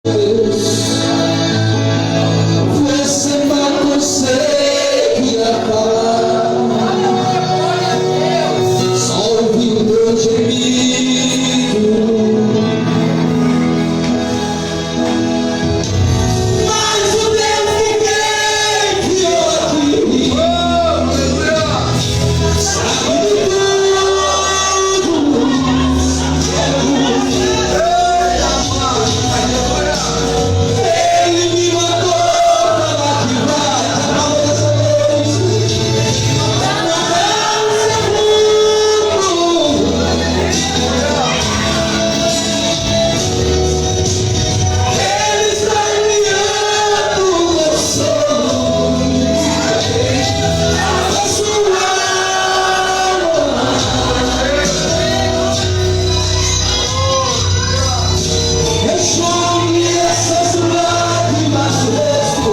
Você não consegue acabar. Só ouvir o teu gemido. Mas o Deus que criou aqui sabe de tudo. Ele me mandou para que vai dessa vez. Ele está enviando o meu sono. A sua alma. Enxugue essas lágrimas do rosto.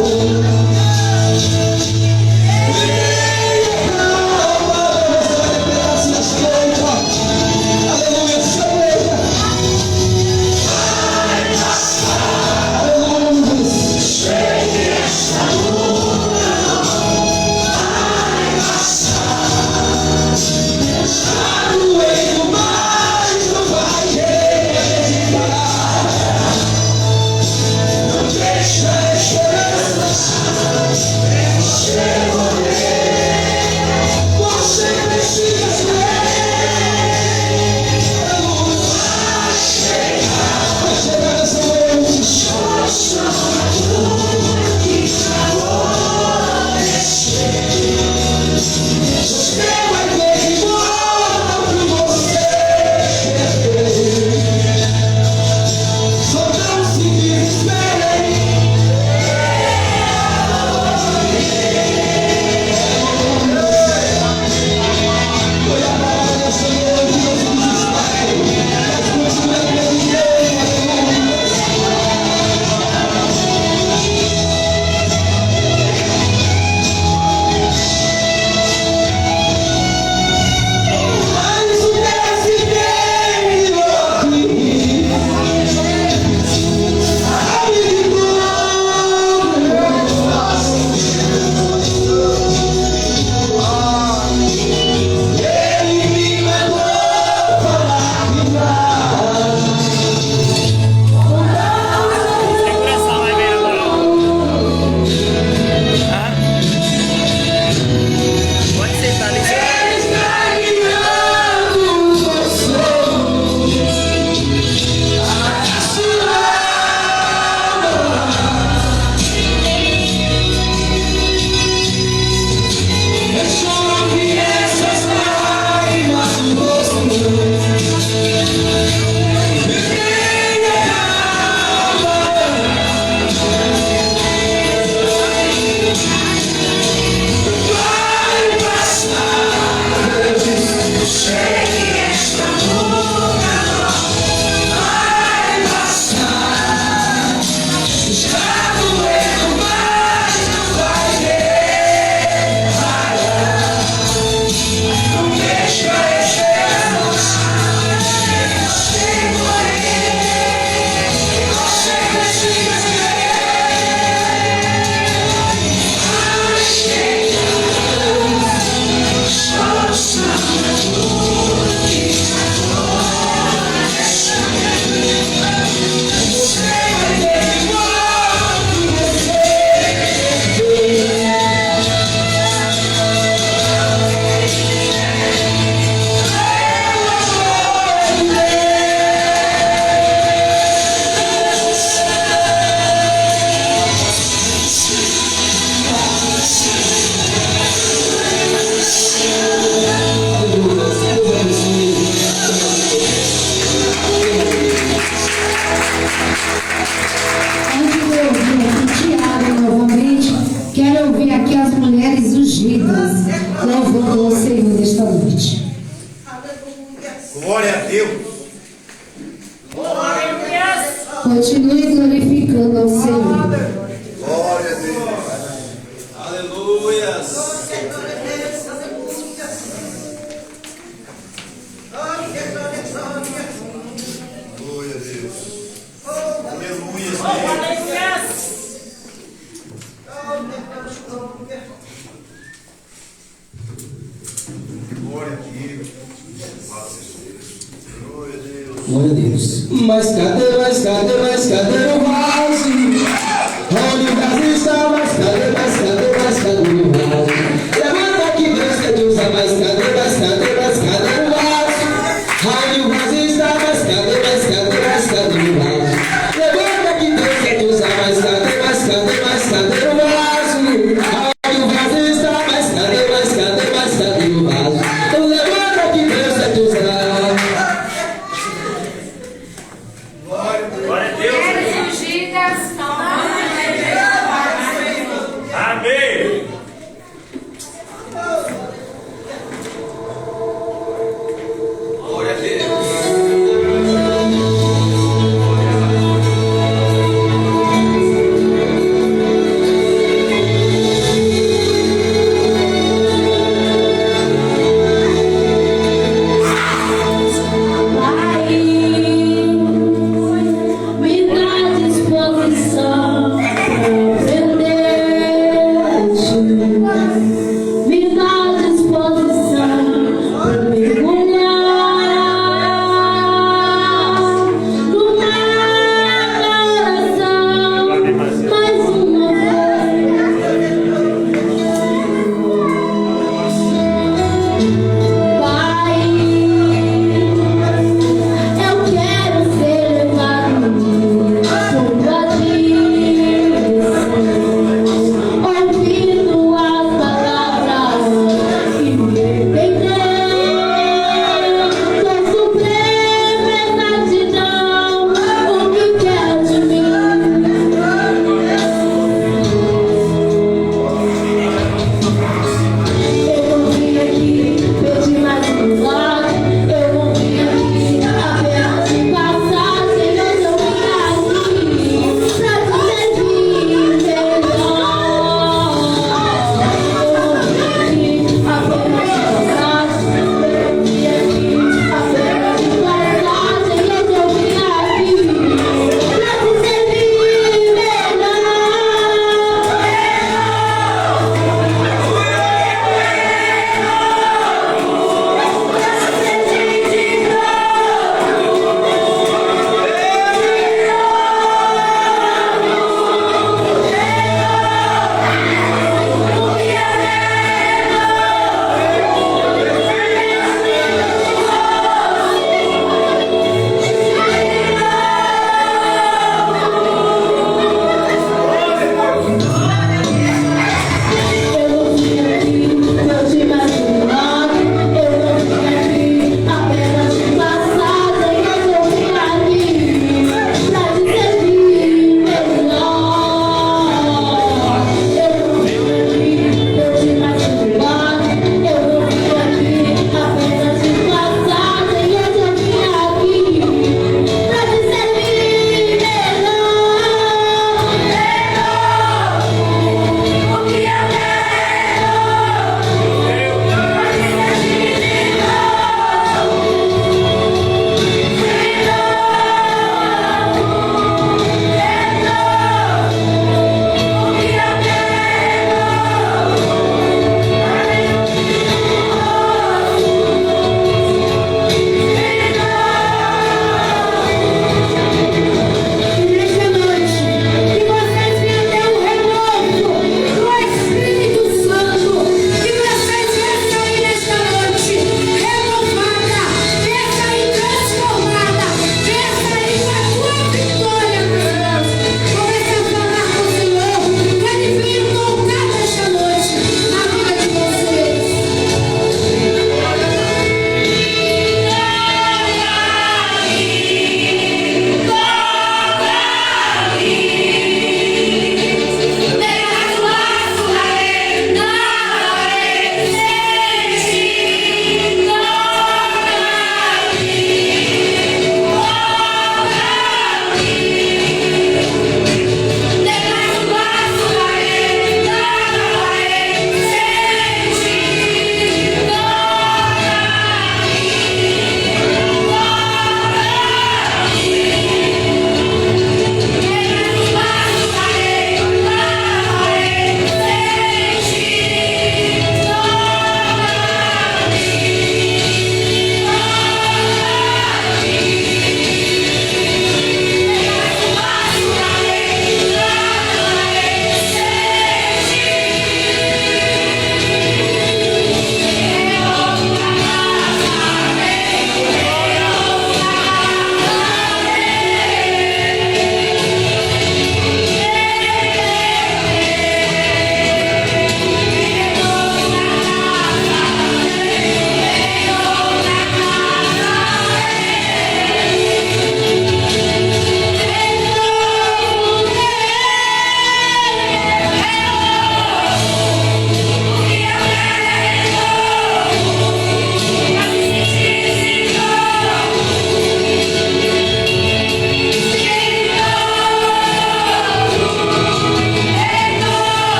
Quero ouvir aqui as mulheres ungidas, louvando ao Senhor nesta noite. Glória a Deus. Continue glorificando ao Senhor. Glória a Deus. Aleluia. Glória a Deus. Aleluia. Glória a Deus. Mas cadê o vaso? Onde o vaso está? Mas cadê o vaso? Levanta que Deus quer te usar. Mas cadê o vaso? Onde o vaso está? Mas cadê o vaso? Levanta que Deus quer te usar. Mas cadê o vaso? Onde o vaso está? Mas cadê o vaso? Então levanta que Deus quer te usar. Glória a Deus. Amém. Glória a Deus.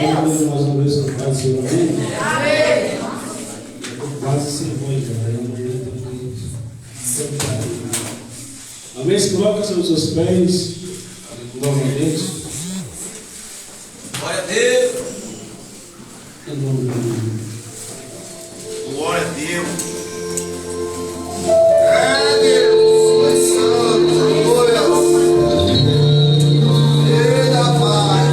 Deus. Mais uma vez, no Pai do Senhor, amém? Quase sem voz, cara. Amém? Se coloca sobre os seus pés, novamente. Glória a Deus. Em nome de Jesus. Glória a Deus. É Deus, Santo, glória. Eita, Pai,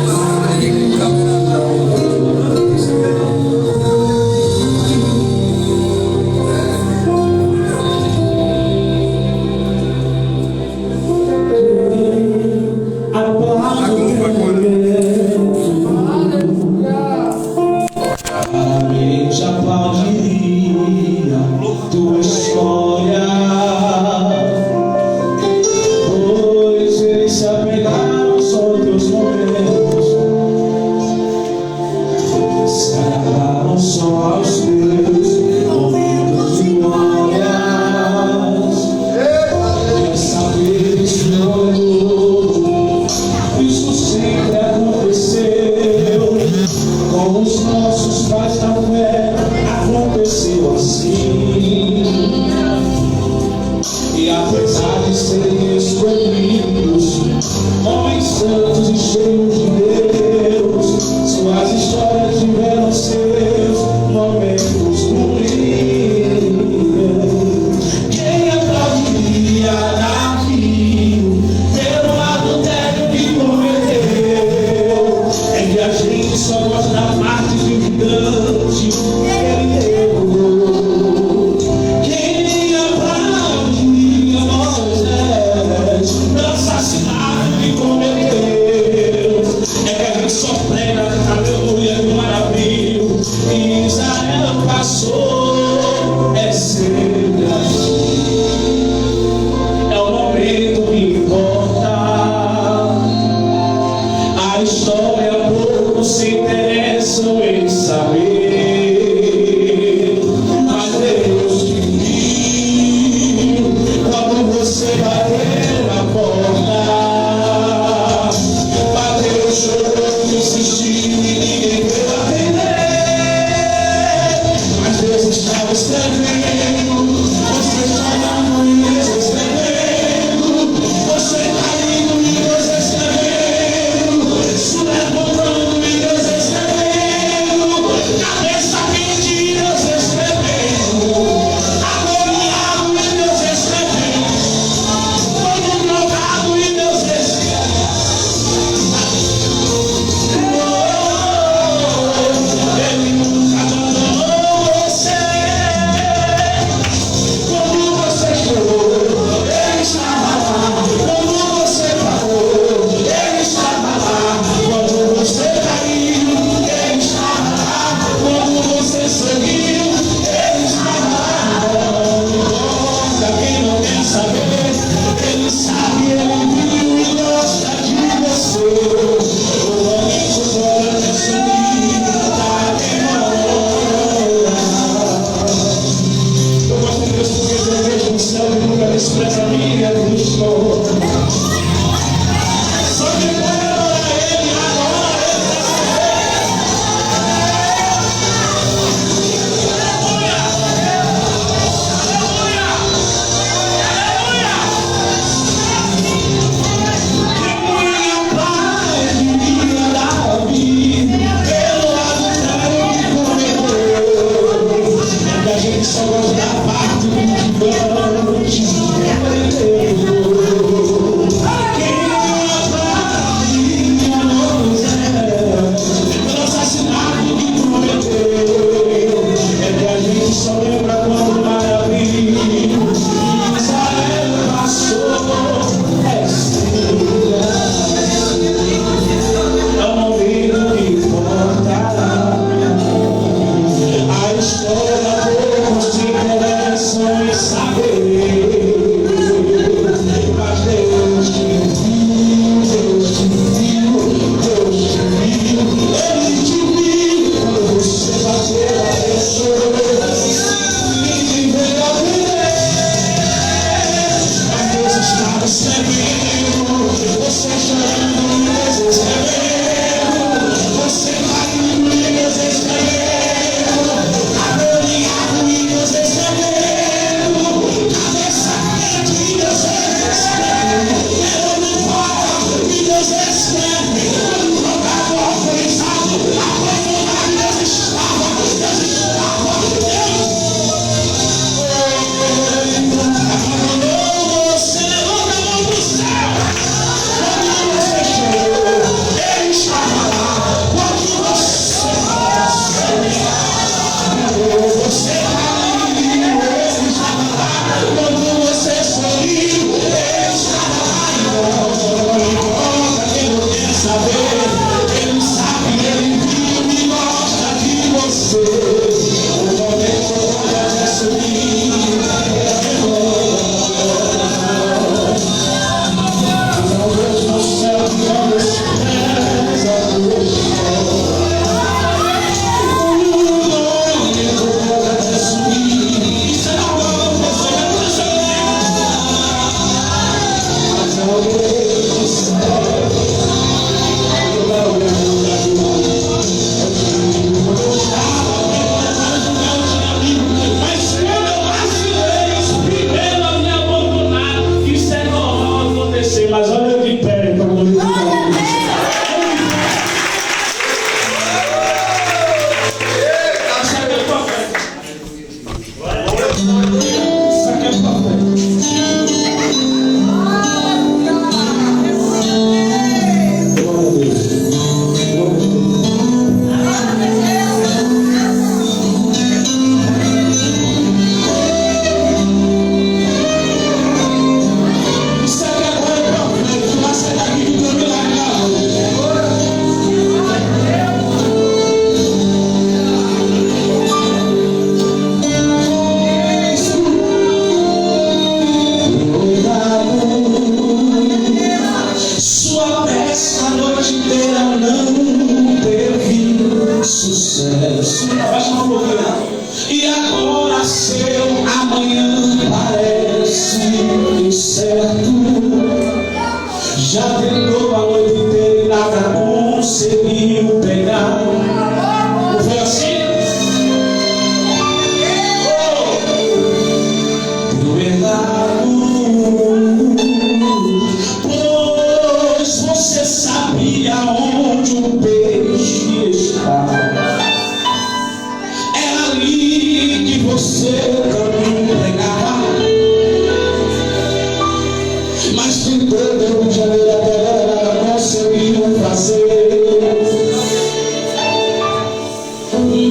tua história, pois eles se apegaram só aos teus momentos, se agarraram só aos teus momentos de glórias. Quer saber de novo, isso sempre aconteceu com os nossos pais da fé. Aconteceu assim, e apesar de serem escolhidos, homens santos e cheios de Deus, suas histórias tiveram seus momentos ruins. Quem aplaudiria naquilo pelo adultério que cometeu? É que a gente só gosta da parte de gigante. Deus, sucesso. Abaixa uma pouquinho. E agora seu amanhã parece incerto. Já tentou a noite inteira e nada conseguiu pegar. Não foi assim? Deu errado, pois você sabia onde o peixe está. É ali que você também pregava. Mas tentou Rio de Janeiro até nada conseguiu fazer.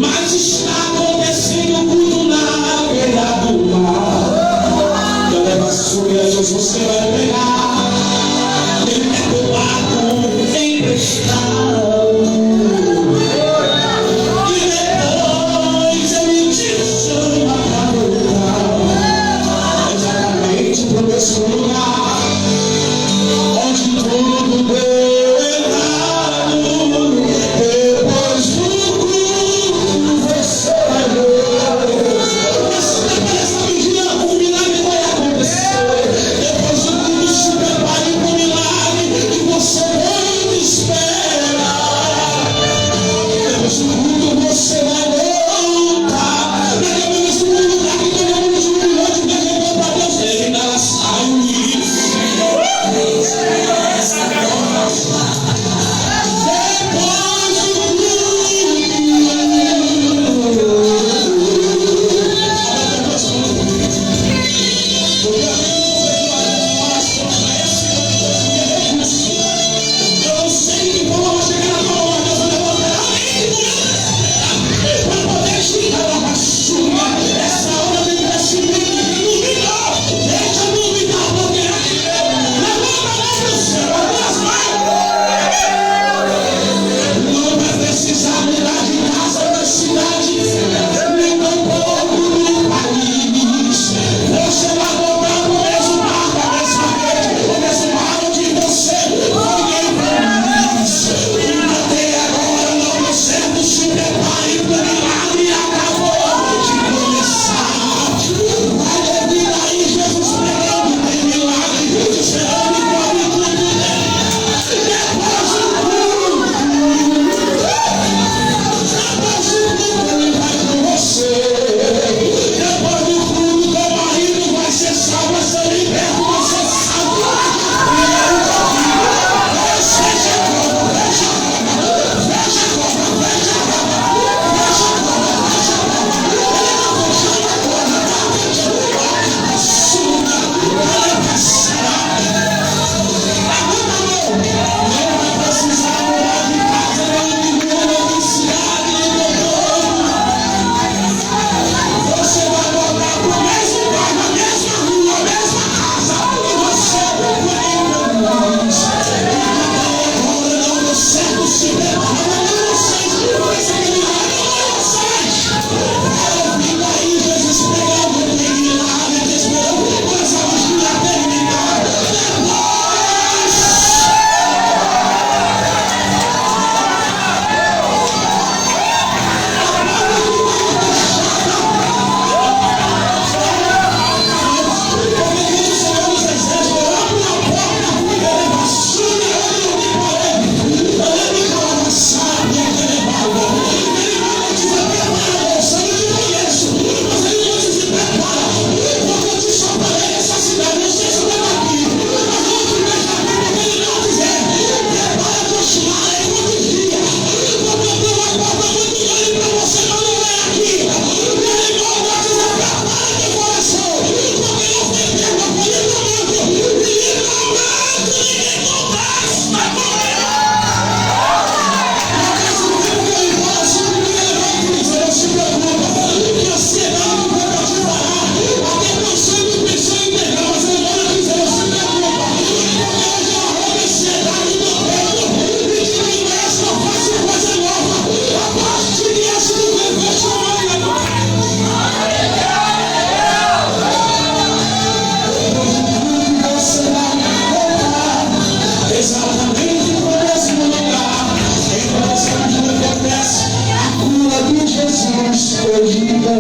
Mas está acontecendo tudo na beira do mar. Já leva a sua Jesus, você vai pegar. Ele é teu barco emprestado. E depois ele te chama para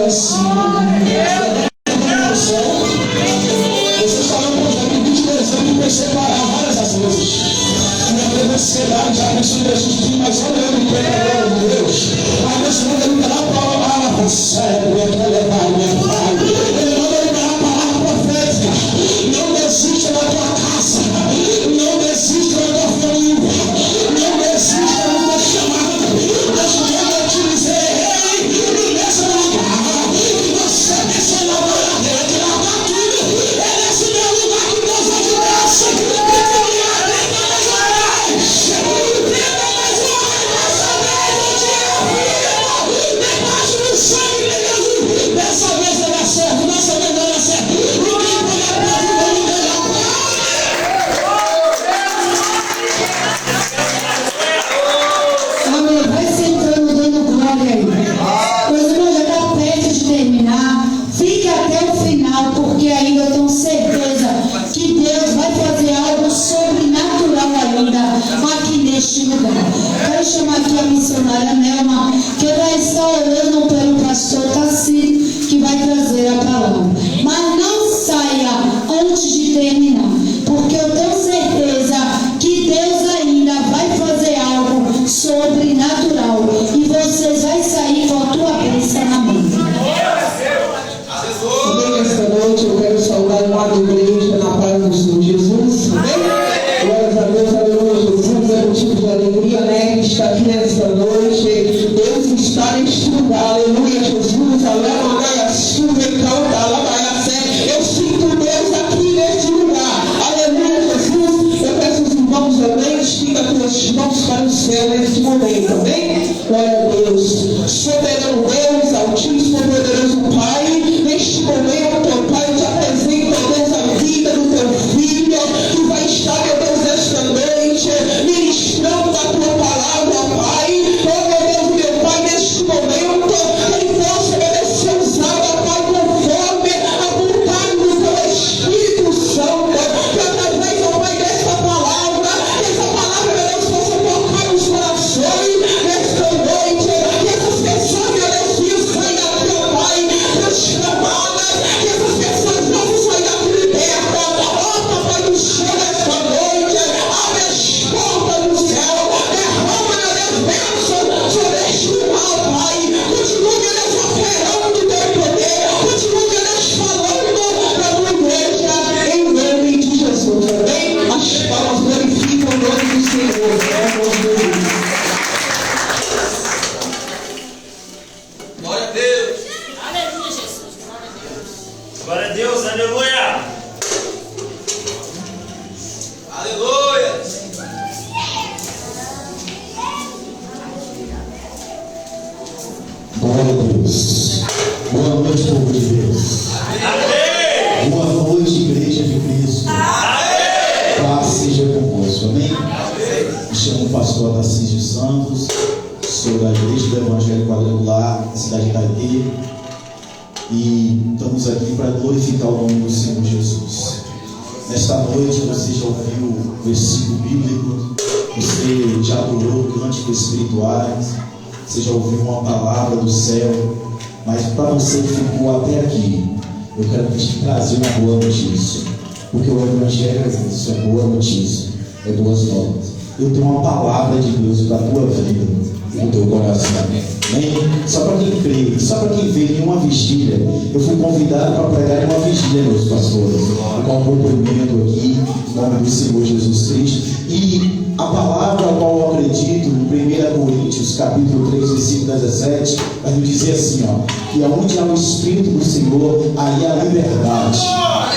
é assim. Você está no projeto de 22 anos e vai separar várias as coisas. Não deve ser lá, já pensou em Jesus, mas olha eu me pecador de Deus. Mas nesse mundo ele dará a palavra sério, ele vai levar minha pai. Ele manda ele dar a palavra profética. Não desista da tua casa, não desista da tua família, não desista do teu chamado. Deus manda te dizer, ei, nesse lugar, você desce na hora dele, lava tudo. É nesse meu lugar que Deus vai te descer. Dessa vez vai dar certo, dessa vez vai dar certo. Amém. Vai sentando, dando glória aí. Pois irmão, já está perto de terminar. Fique até o final, porque ainda eu tenho certeza que Deus vai fazer algo sobrenatural ainda aqui neste lugar. Quero chamar aqui a missionária Nelma, que vai estar orando pelo pastor Tassilo, que vai trazer a palavra. Mas não saia antes de terminar, porque eu tenho certeza que Deus ainda vai fazer algo sobrenatural e vocês vão sair com a tua bênção na mão. Amém. Esta noite eu quero saudar o lado da igreja na paz do Senhor Jesus. Amém? Glórias a Deus, aleluia. Jesus é motivo de alegria, né? Que está aqui nesta noite. Deus está neste lugar, aleluia. Jesus, aleluia. Chuva e canta, aleluia. Eu sinto Deus aqui neste lugar, aleluia. Jesus, eu peço os irmãos também, estica tuas mãos para o céu neste momento, amém? Glória a Deus. Soberano Deus, Altíssimo, poderoso Pai, neste momento, ó Pai, eu te apresento, ó Deus, a vida do teu filho, que vai estar, ó Deus, esta noite, ministrando a tua palavra, ó Pai. Oh, meu Deus, meu Pai, neste momento, ele possa, meu Deus, ser usado, ó Pai, conforme a vontade do teu Espírito Santo, que através, ó Pai, desta palavra, essa palavra, meu Deus, possa tocar os corações nesta noite, que essas pessoas, meu Deus, que saem daqui, ó Pai, transformadas, que essas pessoas não saem daqui libertas. Ó Papai do céu, nesta noite, abre as portas do céu, derrama, meu Deus, bênção sobre este lugar, Pai. Continua, meu Deus, operando o teu poder, continua, meu Deus, falando da tua igreja, em nome de Jesus, amém? As palmas glorificam o nome do Senhor, Glória a Deus. Aleluia, Jesus. Glória a Deus. Glória a Deus, aleluia. Aleluia. Glória a Deus. Boa noite, povo de Deus. Amém. Boa noite, igreja de Cristo. Paz seja convosco, amém? Me chamo o pastor Tarcísio Santos, sou da Igreja do Evangelho Quadrangular, da cidade de Itaipê, e estamos aqui para glorificar o nome do Senhor Jesus. Nesta noite você já ouviu o versículo bíblico, você já adorou cânticos espirituais, você já ouviu uma palavra do céu, mas para você que ficou até aqui, eu quero te trazer uma boa notícia, porque o Evangelho é isso, é boa notícia, é boas novas. Eu tenho uma palavra de Deus para a tua vida, no teu coração. Amém? Só para quem crê, só para quem veio em uma vigília. Eu fui convidado para pregar em uma vigília, meus pastores, com um cumprimento aqui, em nome do Senhor Jesus Cristo. E a palavra a qual eu acredito, em 1 Coríntios, capítulo 3, versículo 17, vai nos dizer assim, ó, que aonde há o Espírito do Senhor, aí há liberdade.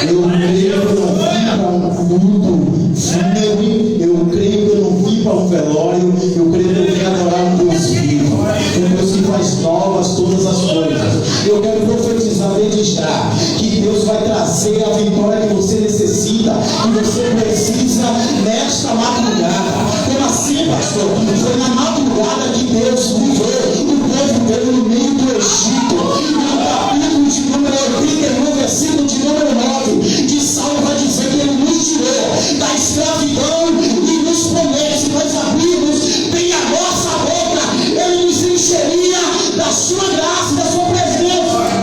Eu creio que eu não vim para um culto fúnebre, eu creio que eu não vim para um velório, eu creio que eu vim adorar um Deus vivo, um Deus que faz novas todas as coisas. Eu quero profetizar desde já que Deus vai trazer a vitória que você necessita, que você precisa nesta madrugada. Como assim, pastor? Foi na madrugada que Deus livrou o povo dele no meio do Egito. E no capítulo de número 81, versículo de número 9, de Salmo vai dizer que ele nos tirou da escravidão e nos promete, se nós abrirmos bem a nossa boca, ele nos encheria da sua graça, da sua presença.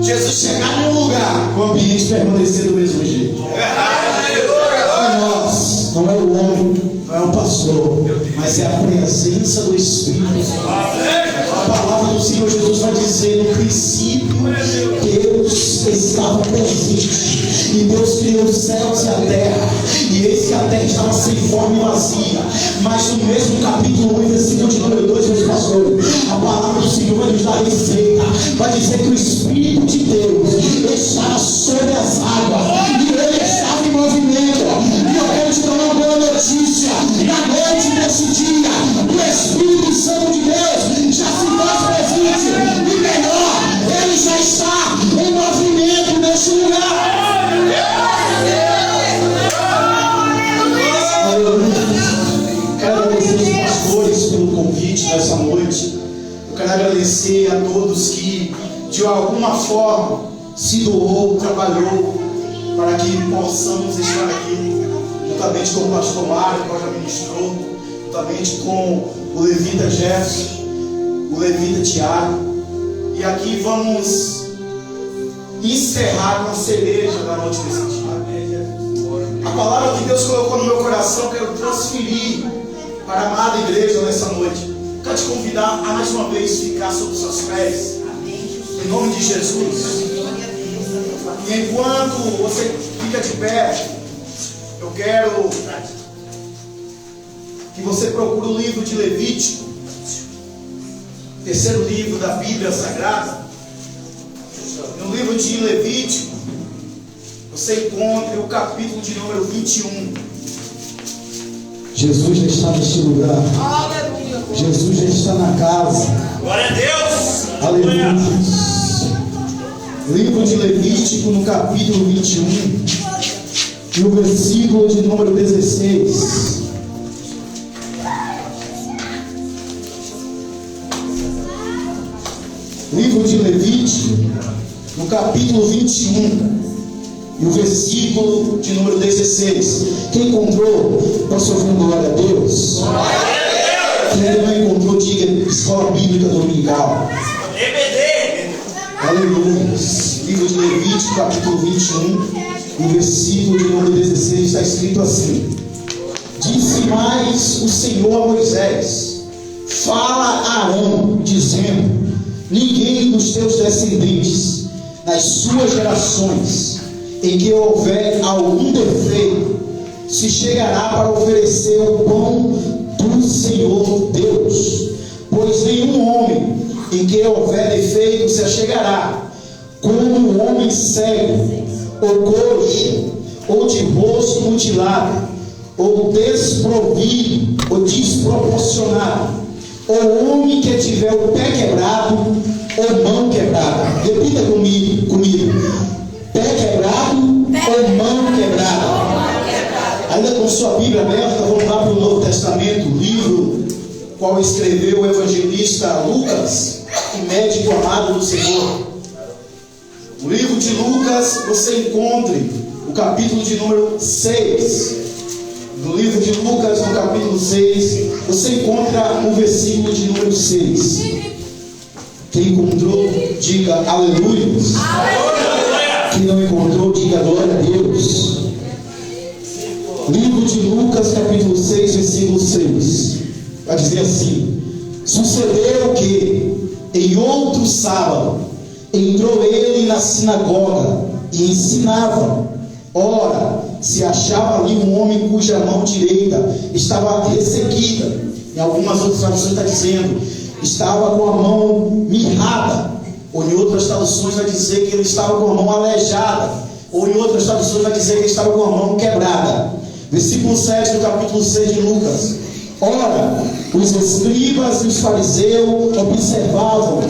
Jesus chegar em um lugar, o ambiente permanecer do mesmo jeito. Não é nós, não é o homem, não é o pastor, mas é a presença do Espírito. A palavra do Senhor Jesus vai dizer: no princípio Deus estava presente, e Deus criou os céus e a terra, e eis que a terra estava sem forma e vazia. Mas no mesmo capítulo 1, versículo de número 2, meus pastores, a palavra do Senhor vai nos dar receita, vai dizer que o Espírito de Deus estava sobre as águas, e ele estava em movimento. E eu quero te dar uma boa notícia: na noite desse dia, o Espírito Santo de Deus já se faz presente, e melhor, ele já está em movimento nesse lugar. Quero agradecer os pastores pelo convite nessa noite. Eu quero agradecer a todos que de alguma forma se doou, trabalhou para que possamos estar aqui, juntamente com o pastor Mário, que já ministrou, juntamente com o levita Jefferson, o levita Tiago. E aqui vamos encerrar uma cereja da noite desse dia. A palavra que Deus colocou no meu coração, quero transferir para a amada igreja nessa noite. Quero te convidar a mais uma vez ficar sobre os seus pés, em nome de Jesus. E enquanto você fica de pé, eu quero que você procure o livro de Levítico, terceiro livro da Bíblia Sagrada. No livro de Levítico, você encontra o capítulo de número 21. Jesus já está neste lugar. Aleluia. Jesus já está na casa. Glória a Deus. Aleluia. Livro de Levítico, no capítulo 21, e o versículo de número 16. Livro de Levítico, no capítulo 21, e o versículo de número 16. Quem encontrou, posso ouvir glória a Deus? Quem ainda não encontrou, diga Escola Bíblica Dominical. Aleluia. Livro de Levítico, capítulo 21, e o versículo de número 16 está escrito assim: disse mais o Senhor a Moisés: fala a Arão, dizendo: ninguém dos teus descendentes, nas suas gerações, em que houver algum defeito, se chegará para oferecer o pão do Senhor Deus. Pois nenhum homem em que houver defeito se achegará, como um homem cego, ou coxo, ou de rosto mutilado, ou desprovido, ou desproporcionado, ou homem que tiver o pé quebrado, ou mão quebrada. Repita comigo. Pé quebrado ou mão quebrada. Ainda com sua Bíblia aberta, vamos lá para o Novo Testamento, o livro qual escreveu o evangelista Lucas, o médico amado do Senhor. No livro de Lucas, você encontre o capítulo de número 6. No livro de Lucas, no capítulo 6, você encontra o versículo de número 6. Quem encontrou, diga aleluia. Quem não encontrou, diga glória a Deus. Livro de Lucas, capítulo 6, versículo 6. Vai dizer assim: sucedeu que em outro sábado entrou ele na sinagoga e ensinava. Ora, se achava ali um homem cuja mão direita estava ressequida. Em algumas outras traduções está dizendo: estava com a mão mirrada. Ou em outras traduções vai dizer que ele estava com a mão aleijada. Ou em outras traduções vai dizer que ele estava com a mão quebrada. Versículo 7 do capítulo 6 de Lucas. Ora, os escribas e os fariseus observavam,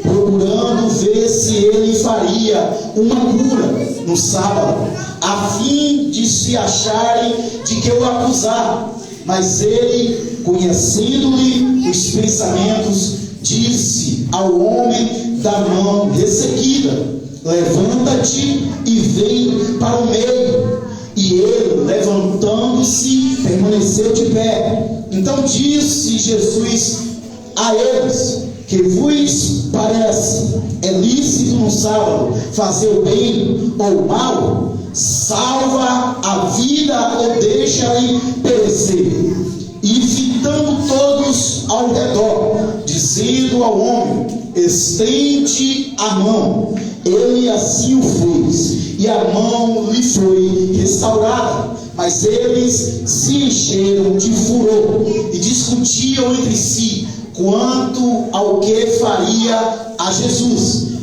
procurando ver se ele faria uma cura no sábado, a fim de se acharem de que o acusar. Mas ele, conhecendo-lhe os pensamentos, disse ao homem da mão ressequida: levanta-te e vem para o meio. E ele, levantando-se, permaneceu de pé. Então disse Jesus a eles: que vos parece é lícito no sábado fazer o bem ou o mal, salva a vida ou deixa-lhe perecer. E fitando todos ao redor, dizendo ao homem: estende a mão. Ele assim o fez, e a mão lhe foi restaurada. Mas eles se encheram de furor e discutiam entre si quanto ao que faria a Jesus.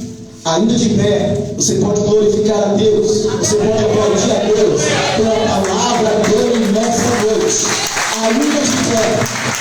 Ainda de pé, você pode glorificar a Deus, você pode aplaudir a Deus pela palavra dele nessa noite. Ainda de pé,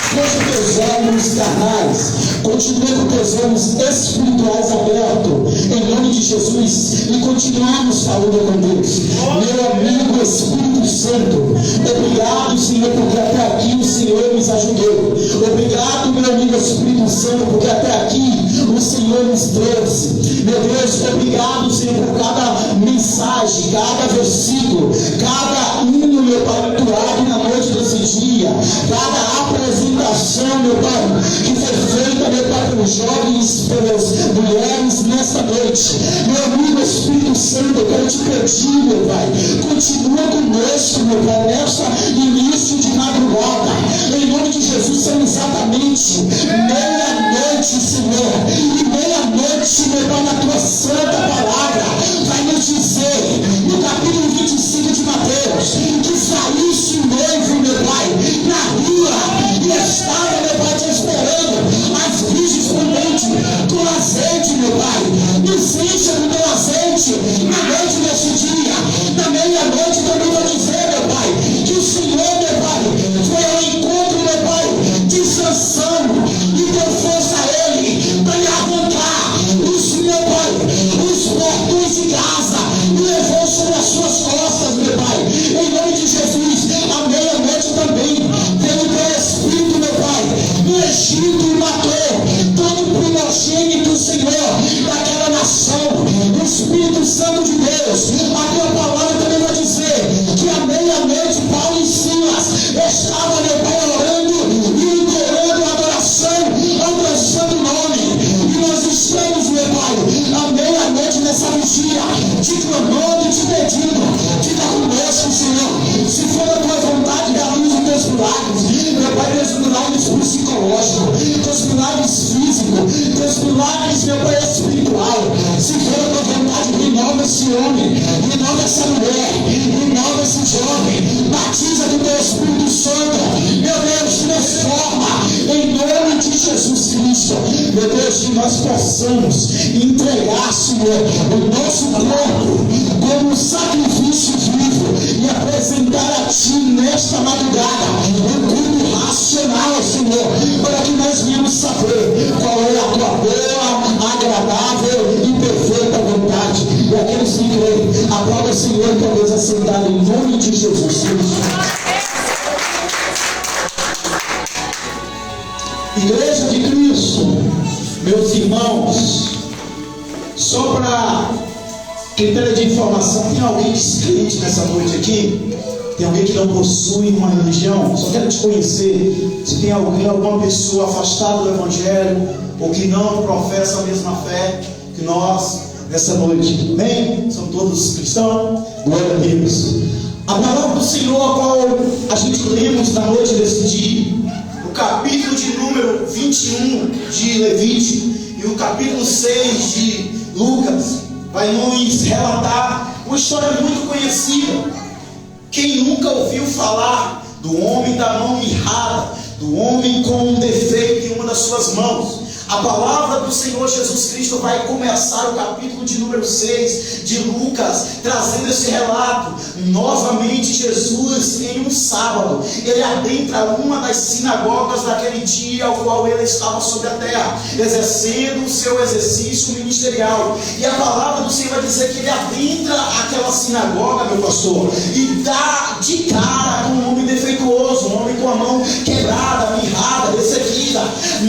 feche teus olhos carnais, continue com teus olhos espirituais abertos, em nome de Jesus, e continuamos falando com Deus. Meu amigo Espírito Santo, obrigado, Senhor, porque até aqui o Senhor nos ajudou. Obrigado, meu amigo Espírito Santo, porque até aqui o Senhor nos trouxe. Meu Deus, obrigado, Senhor, por cada mensagem, cada versículo, cada hino, meu Pai, entoado na noite desse dia, cada apresentação, meu Pai, que foi feita, meu Pai, pelos jovens, pelas mulheres nesta noite. Meu amigo Espírito Santo, eu quero te pedir, meu Pai, continua conosco, meu Pai, nesta início de madrugada. Em nome de Jesus, são exatamente meia-noite, Senhor, e meia-noite, meu Pai, na tua santa palavra, vai nos dizer, no capítulo 25 de Mateus, que saísse o noivo, meu Pai, na rua, e estava, meu Pai, te esperando, as virgens prudentes, com azeite, meu Pai, nos encha com teu azeite, na noite deste dia, na meia-noite, também vou dizer, meu Pai, que o Senhor, meu Pai, foi ao encontro, meu Pai, de Sansão, e deu força a ele, para lhe arrancar os, meu Pai, os portões de Gaza, e levou sobre as suas costas, meu Pai, em nome de Jesus. À meia-noite também veio o teu Espírito, meu Pai, no Egito, e matou todo primogênito, Senhor, daquela nação. O Espírito Santo de Deus, a tua palavra também vai dizer que à meia-noite Paulo e Silas estavam, meu Pai, orando e entoando adoração ao teu santo nome. E nós estamos, meu Pai, à meia-noite nessa vigia, te clamando e te pedindo, fica conosco, Senhor. Se for a tua vontade, realiza os teus milagres, meu Pai, teus milagres psicológicos, teus milagres físicos, teus milagres, meu Pai, espiritual. Se for a tua vontade, renova esse homem, renova essa mulher, renova esse jovem, batiza do teu Espírito Santo, meu Deus, transforma em nome de Jesus Cristo. Meu Deus, que nós possamos entregar, Senhor, o nosso corpo como sacrifício vivo e apresentar a Ti nesta madrugada um culto racional, Senhor, para que nós venhamos saber qual é a Tua boa, agradável e perfeita vontade. E aqueles que creem, aplauda o Senhor que a Deus assentado em nome de Jesus Cristo. Igreja de Cristo, meus irmãos, só para critério de informação, tem alguém descrente nessa noite aqui? Tem alguém que não possui uma religião? Só quero te conhecer. Se tem alguém, alguma pessoa afastada do Evangelho, ou que não professa a mesma fé que nós nessa noite. Bem, são todos cristãos? Glória a Deus. A palavra do Senhor, a qual a gente lemos na noite desse dia, o capítulo de número 21 de Levítico e o capítulo 6 de Lucas, vai nos relatar uma história muito conhecida. Quem nunca ouviu falar do homem da mão mirrada, do homem com um defeito em uma das suas mãos? A palavra do Senhor Jesus Cristo vai começar o capítulo de número 6 de Lucas, trazendo esse relato. Novamente Jesus, em um sábado, ele adentra uma das sinagogas daquele dia ao qual ele estava sobre a terra, exercendo o seu exercício ministerial. E a palavra do Senhor vai dizer que ele adentra aquela sinagoga, meu pastor, e dá de cara com um homem defeituoso, um homem com a mão quebrada, mirrada, ressequida.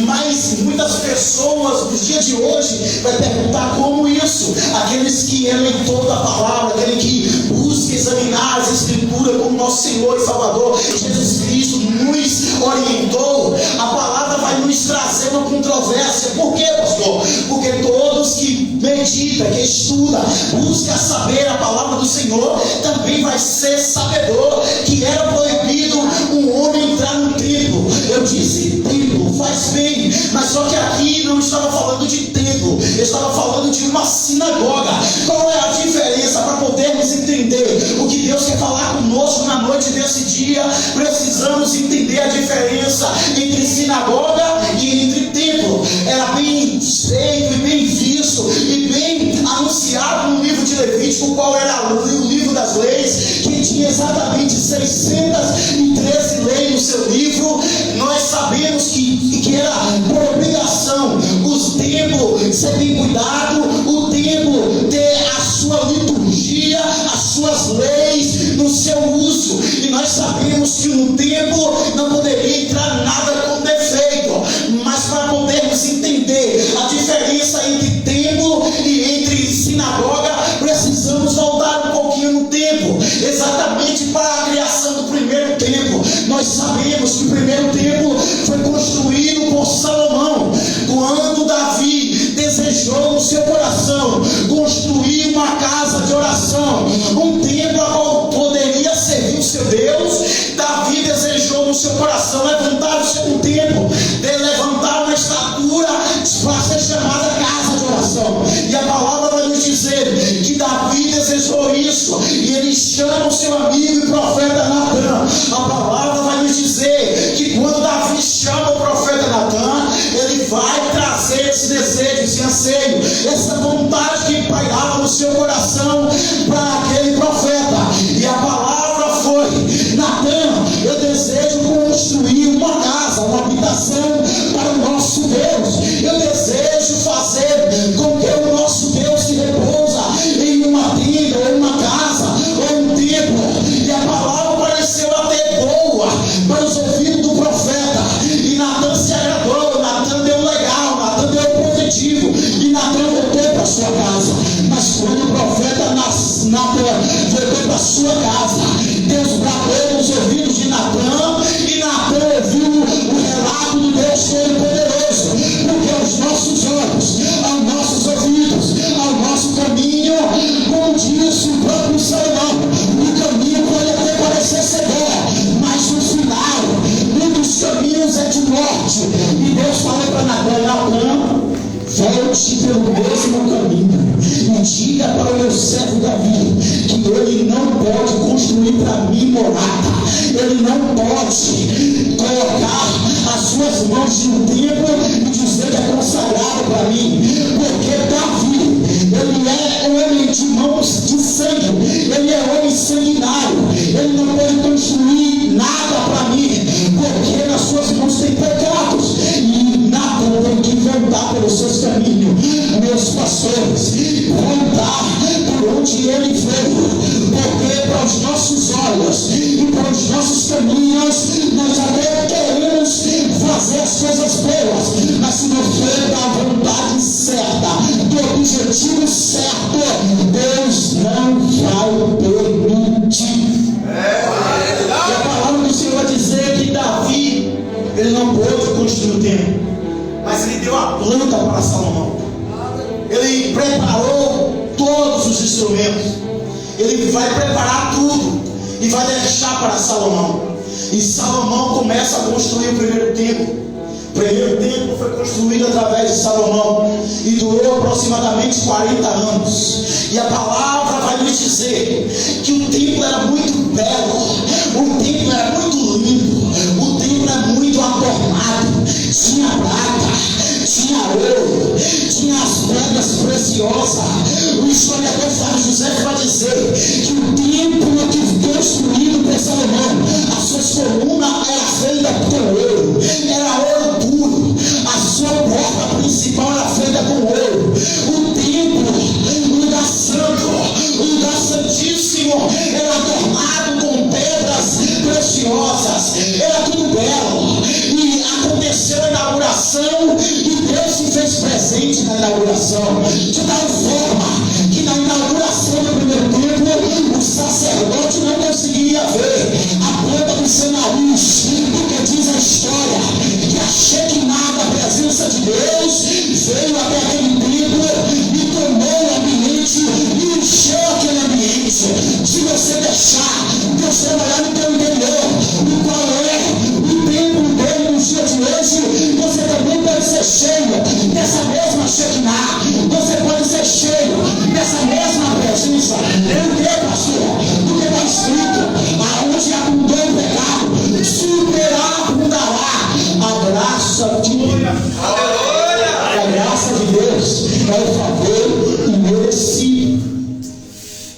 Mas muitas pessoas nos dias de hoje vai perguntar como isso. Aqueles que leem toda a palavra, aquele que busca examinar as escrituras como nosso Senhor e Salvador Jesus Cristo nos orientou, a palavra vai nos trazer uma controvérsia. Por quê, pastor? Porque todos que meditam, que estudam, buscam saber a palavra do Senhor, também vai ser sabedor que era proibido um homem entrar no templo. Eu disse templo, faz bem, mas só que aqui não estava falando de templo, eu estava falando de uma sinagoga. Qual é a diferença para podermos entender o que Deus quer falar conosco na noite desse dia? Precisamos entender a diferença entre sinagoga e entre templo. Era bem feito e bem visto e bem anunciado no livro de Levítico, qual era o livro das leis, que tinha exatamente 613 leis no seu livro. Nós sabemos que era por obrigação os templos ser bem cuidado, o templo ter a sua liturgia, as suas leis no seu uso, e nós sabemos que no templo não poderia entrar nada com defeito. Mas para podermos entender a diferença entre templo e entre sinagoga, precisamos voltar um pouquinho no tempo, exatamente para a criação do primeiro templo. Nós sabemos que o primeiro templo foi construído por Salomão, quando Davi desejou no seu coração construir uma casa de oração, um templo a qual poderia servir o seu Deus. Davi desejou no seu coração levantar o seu templo, levantar uma estatura para ser chamada casa de oração. E a palavra vai nos dizer que Davi desejou isso, e ele chama o seu amigo e profeta Natã. A palavra vai nos dizer que quando Davi chama o profeta Natã, ele vai trazer esse desejo, esse anseio, essa vontade que pairava no seu coração para aquele profeta. E a palavra foi: Natã, eu desejo construir uma casa, uma habitação para o nosso Deus. Eu desejo fazer com que o nosso Deus se repousa em uma tenda, ou uma casa, ou um templo. E a palavra pareceu até boa para os ouvidos do profeta, e Natã se agradou. Natã deu legal, Natã deu positivo, e Natã voltou para sua casa. Mas quando o profeta Natã voltou para sua casa, Deus bradou nos ouvidos de Natã, e Natã ouviu o relato do Deus Todo-Poderoso. Porque aos nossos olhos, aos nossos ouvidos, ao nosso caminho, como diz o próprio Salomão, o caminho pode até parecer ser bom, mas no final, um dos caminhos é de morte. E Deus falou para Natã: volte pelo mesmo caminho e diga para o meu servo Davi que ele não pode construir para mim morada, ele não pode colocar as suas mãos no templo e dizer que é consagrado para mim, porque Davi, ele é homem de mãos de sangue, ele é homem sanguinário, ele não pode construir nada para mim, porque nas suas mãos tem pecados. E Natã tem que voltar pelos seus caminhos, meus pastores, voltar por onde ele veio, porque para os nossos olhos e para os nossos caminhos nós até queremos fazer as coisas boas, mas se não for da vontade certa, do objetivo certo, Deus não vai permitir. E a palavra do Senhor vai dizer que Davi, ele não pôde construir o templo, mas ele deu a planta para Salomão. Ele preparou todos os instrumentos, ele vai preparar tudo e vai deixar para Salomão. E Salomão começa a construir o primeiro templo. O primeiro templo foi construído através de Salomão e durou aproximadamente 40 anos. E a palavra vai nos dizer que o templo era muito belo, o templo era muito lindo, o templo era muito adornado, tinha prata, tinha ouro, tinha as pedras preciosas. O historiador Flávio José vai dizer que o templo que foi construído por Salomão, as suas colunas eram feitas com ouro, era ouro puro, a sua porta principal era feita com ouro. O templo, o lugar santo, o lugar santíssimo, era adornado com pedras preciosas, era tudo belo. E aconteceu a inauguração e Deus se fez presente na inauguração, de tal forma que na inauguração do primeiro templo o sacerdote não conseguia ver a planta do cenário urgente de você deixar Deus trabalhar no teu interior. E qual é o tempo dele no dia de hoje? Você também pode ser cheio dessa mesma Shekinah. Você pode ser cheio dessa mesma presença. Por quê, pastor? Porque está escrito: aonde abundou o pecado, superabundará a graça de Deus. A graça de Deus é o favor imerecido.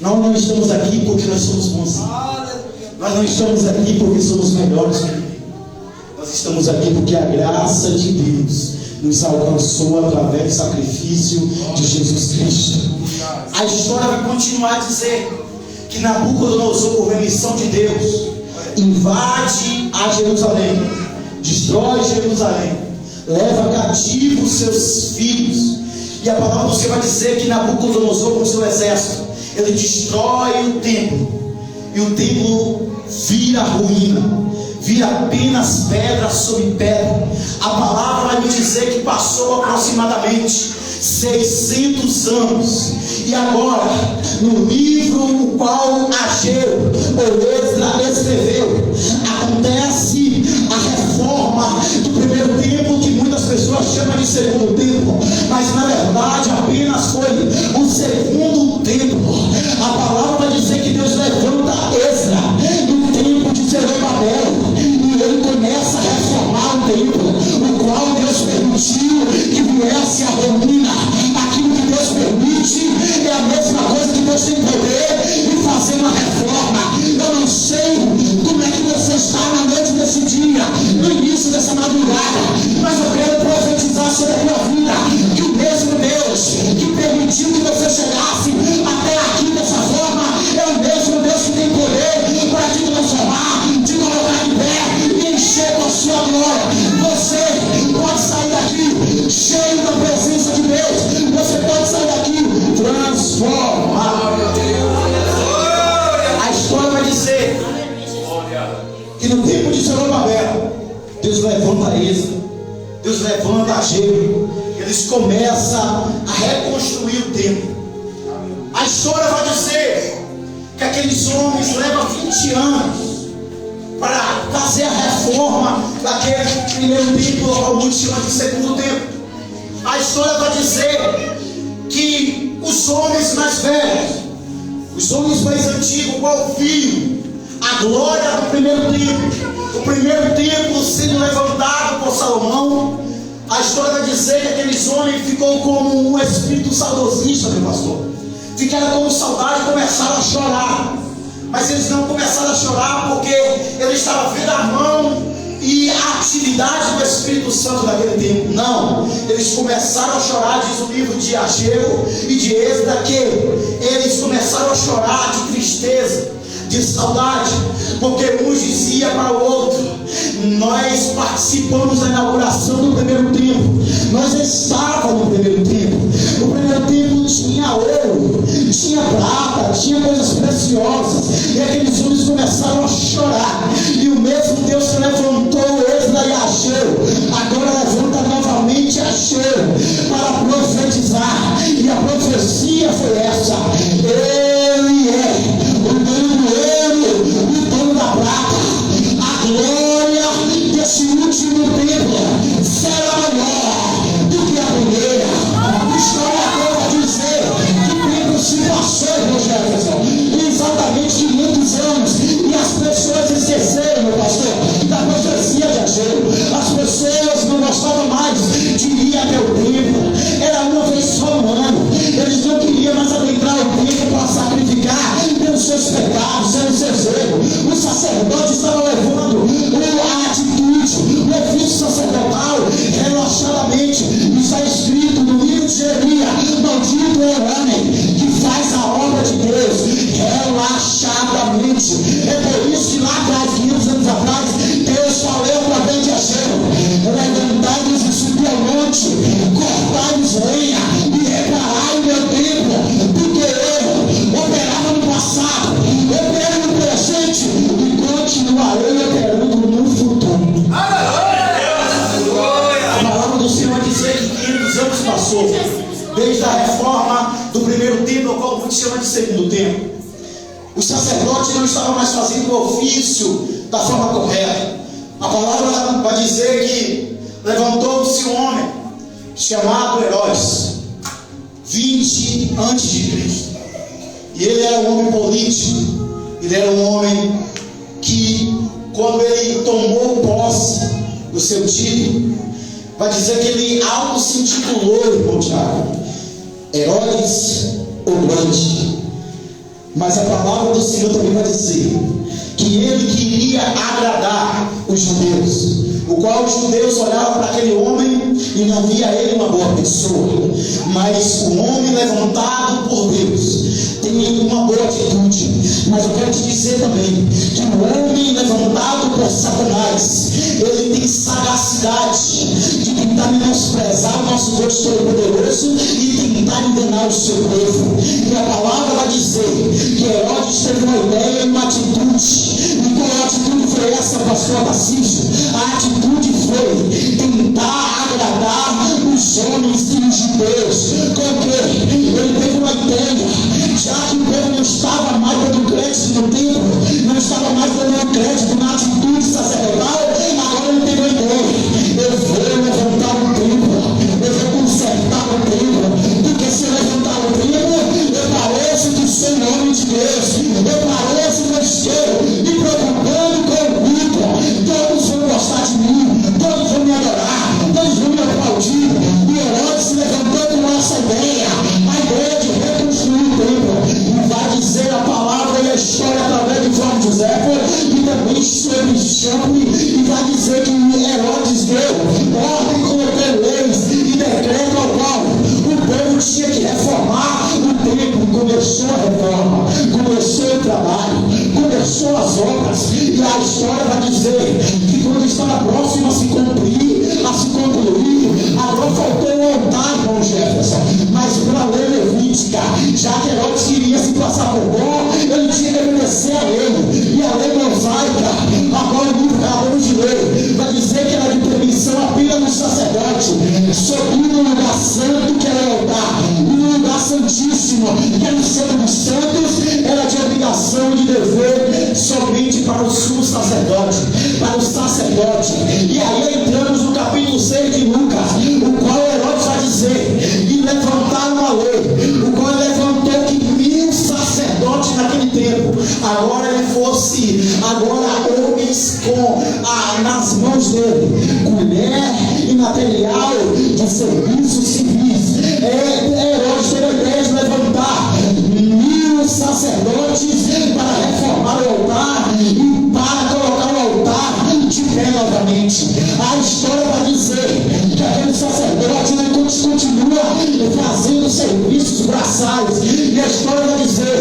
Nós não estamos aqui porque nós somos bons. Nós não estamos aqui porque somos melhores que ninguém. Nós estamos aqui porque a graça de Deus nos alcançou através do sacrifício de Jesus Cristo. A história vai continuar a dizer que Nabucodonosor, por remissão de Deus, invade a Jerusalém, destrói Jerusalém, leva cativo seus filhos. E a palavra do Senhor vai dizer que Nabucodonosor, com seu exército, ele destrói o templo. E o templo vira ruína, vira apenas pedra sobre pedra. A palavra vai me dizer que passou aproximadamente 600 anos. E agora, no livro o qual Ageu ou Esdra escreveu, acontece a reforma do primeiro templo, que muitas pessoas chamam de segundo templo, mas na verdade apenas foi o segundo templo. A palavra vai dizer que Deus levanta Esdra no tempo de Zorobabel, e ele começa a reformar o templo, o qual Deus permitiu que viesse a ruína. Aquilo que Deus permite é a mesma coisa que Deus tem poder em fazer uma reforma. Eu não sei como é que você está na noite desse dia, no início dessa madrugada, mas eu quero profetizar sobre a tua vida que o mesmo Deus que permitiu que você chegasse até aqui dessa forma é o mesmo Deus que tem poder para te transformar, te colocar em pé e encher com a sua glória. Você pode sair daqui cheio da presença de Deus. Você pode sair daqui transformado. A história vai dizer que no tempo de Zorobabel, Deus levanta Esdra, Deus levanta Ageu, eles começam a reconstruir o templo. A história vai dizer que aqueles homens levam 20 anos para fazer a reforma daquele primeiro templo, ao mundo chama de segundo templo. A história vai dizer que os homens mais velhos, os homens mais antigos, qual viam a glória do primeiro templo, o primeiro templo sendo levantado por Salomão. A história vai dizer que aqueles homens ficou como um espírito saudosista, meu pastor. Ficaram com saudade e começaram a chorar. Mas eles não começaram a chorar porque eles estavam vendo a mão e a atividade do Espírito Santo daquele tempo. Não, eles começaram a chorar, diz o livro de Ageu e de Esdra, que eles começaram a chorar de tristeza, de saudade, porque um dizia para o outro: nós participamos da inauguração do primeiro templo, nós estávamos no primeiro templo. O primeiro templo tinha ouro, tinha prata, tinha coisas preciosas, e aqueles homens começaram a chorar. E o mesmo Deus que levantou Esdra e Ageu, agora levanta novamente Ageu para profetizar. E a profecia foi essa: ele é o dono do ouro, o dono da prata. A glória desse último templo será maior do que a primeira. História toda dizer que o tempo se passou, irmão Jefferson, exatamente 500 anos, e as pessoas esqueceram, meu pastor, da profecia de Ageu. As pessoas não gostavam mais de ir até o templo, era uma vez só no ano. Eles não queriam mais adentrar o templo para sacrificar pelos seus pecados, pelos seus erros. O sacerdote estava levando a atitude, o ofício sacerdotal relaxadamente. Está escrito no livro de Jeremias: maldito é o homem que faz a obra de Deus relaxadamente. É por isso que lá atrás, 500 anos atrás, Deus falou através de Ageu: levantai-vos e subi ao monte, cortai-vos lenha e reparai o meu templo, porque eu operava no passado, operei no presente e continuarei operando no futuro. A palavra do Senhor dizer que 500 anos passou desde a reforma do primeiro templo, ao qual muitos chamam de segundo templo. Os sacerdotes não estavam mais fazendo o ofício da forma correta. A palavra vai dizer que levantou-se um homem chamado Herodes, 20 antes de Cristo. E ele era um homem político. Ele era um homem que, quando ele tomou posse do seu título, vai dizer que ele algo se intitulou, irmão Tiago, Herodes o Grande. Mas a palavra do Senhor também vai dizer que ele queria agradar os judeus, o qual os judeus olhavam para aquele homem e não via ele uma boa pessoa. Mas o homem levantado por Deus tem uma boa atitude. Mas eu quero te dizer também que o homem levantado por Satanás, ele tem sagacidade de tentar menosprezar o nosso Deus Todo-Poderoso e tentar enganar o seu povo. E a palavra vai dizer que Herodes teve uma ideia e uma atitude. E qual atitude foi essa, pastor Tarcísio? A atitude foi tentar agradar os homens e os judeus. Com que ele teve uma ideia, já que o povo não estava mais dando crédito no templo, não estava mais dando crédito na atitude sacerdotal, agora ele teve uma ideia: eu vou levantar um templo, eu vou consertar o templo, porque se eu levantar o templo, eu pareço que sou um homem de Deus, eu pareço que eu estou me preocupando com o culto, todos vão gostar de mim, todos vão me adorar, todos vão me aplaudir. E Herodes se levantou com essa ideia, a ideia de reconstruir o templo. E vai dizer a palavra e a história através de Flávio José e também sobre Chambre, e vai dizer que Herodes deu ordem, colocou leis e decreto ao qual o povo tinha que reformar o templo. Começou a reforma, começou o trabalho, começou as obras, e a história vai dizer que quando estava próximo a se cumprir, a se concluir, agora faltou o altar, irmão Jefferson. Mas para a lei levítica, já que Herodes queria se passar por bom, ele tinha que obedecer a lei. E a lei mosaica, agora o livro que acabamos de ler, vai dizer que era de permissão apenas do sacerdote subir no lugar santo, que era o altar, e no lugar santíssimo, que era o Santo dos Santos, era de obrigação de dever somente para o sumo sacerdote, para o sacerdote. E aí entramos no capítulo 6 de Lucas, o qual Herodes vai dizer, e levantaram uma lei, o qual levantou que 1000 sacerdotes naquele tempo, agora ele fosse, agora homens nas mãos dele, mulher e material de serviços civis. Herodes teve a ideia de levantar 1000 sacerdotes para reformar o altar e para colocar o altar de pé novamente. A história vai dizer que aquele sacerdote continua fazendo serviços braçais, e a história vai dizer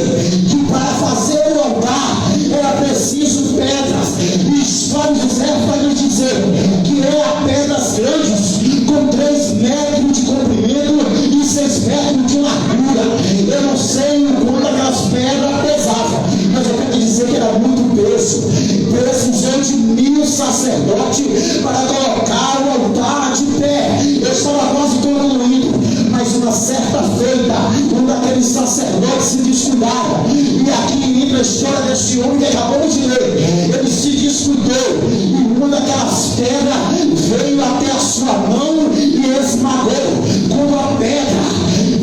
que para fazer o altar era preciso pedras, e Flávio José vai nos dizer que era pedras grandes com 3 metros de comprimento e 6 metros de largura. Eu não sei o quanto aquelas pedras pesavam, mas eu quero dizer que era muito peso. Precisou de 1000 sacerdotes para colocar o altar de pé. Eu estava quase concluindo, mas uma certa feita, um daqueles sacerdotes se descuidava, e aqui entra a história deste homem que acabamos de ler. Ele se descuidou, e uma daquelas pedras veio até a sua mão e esmagou. Quando a pedra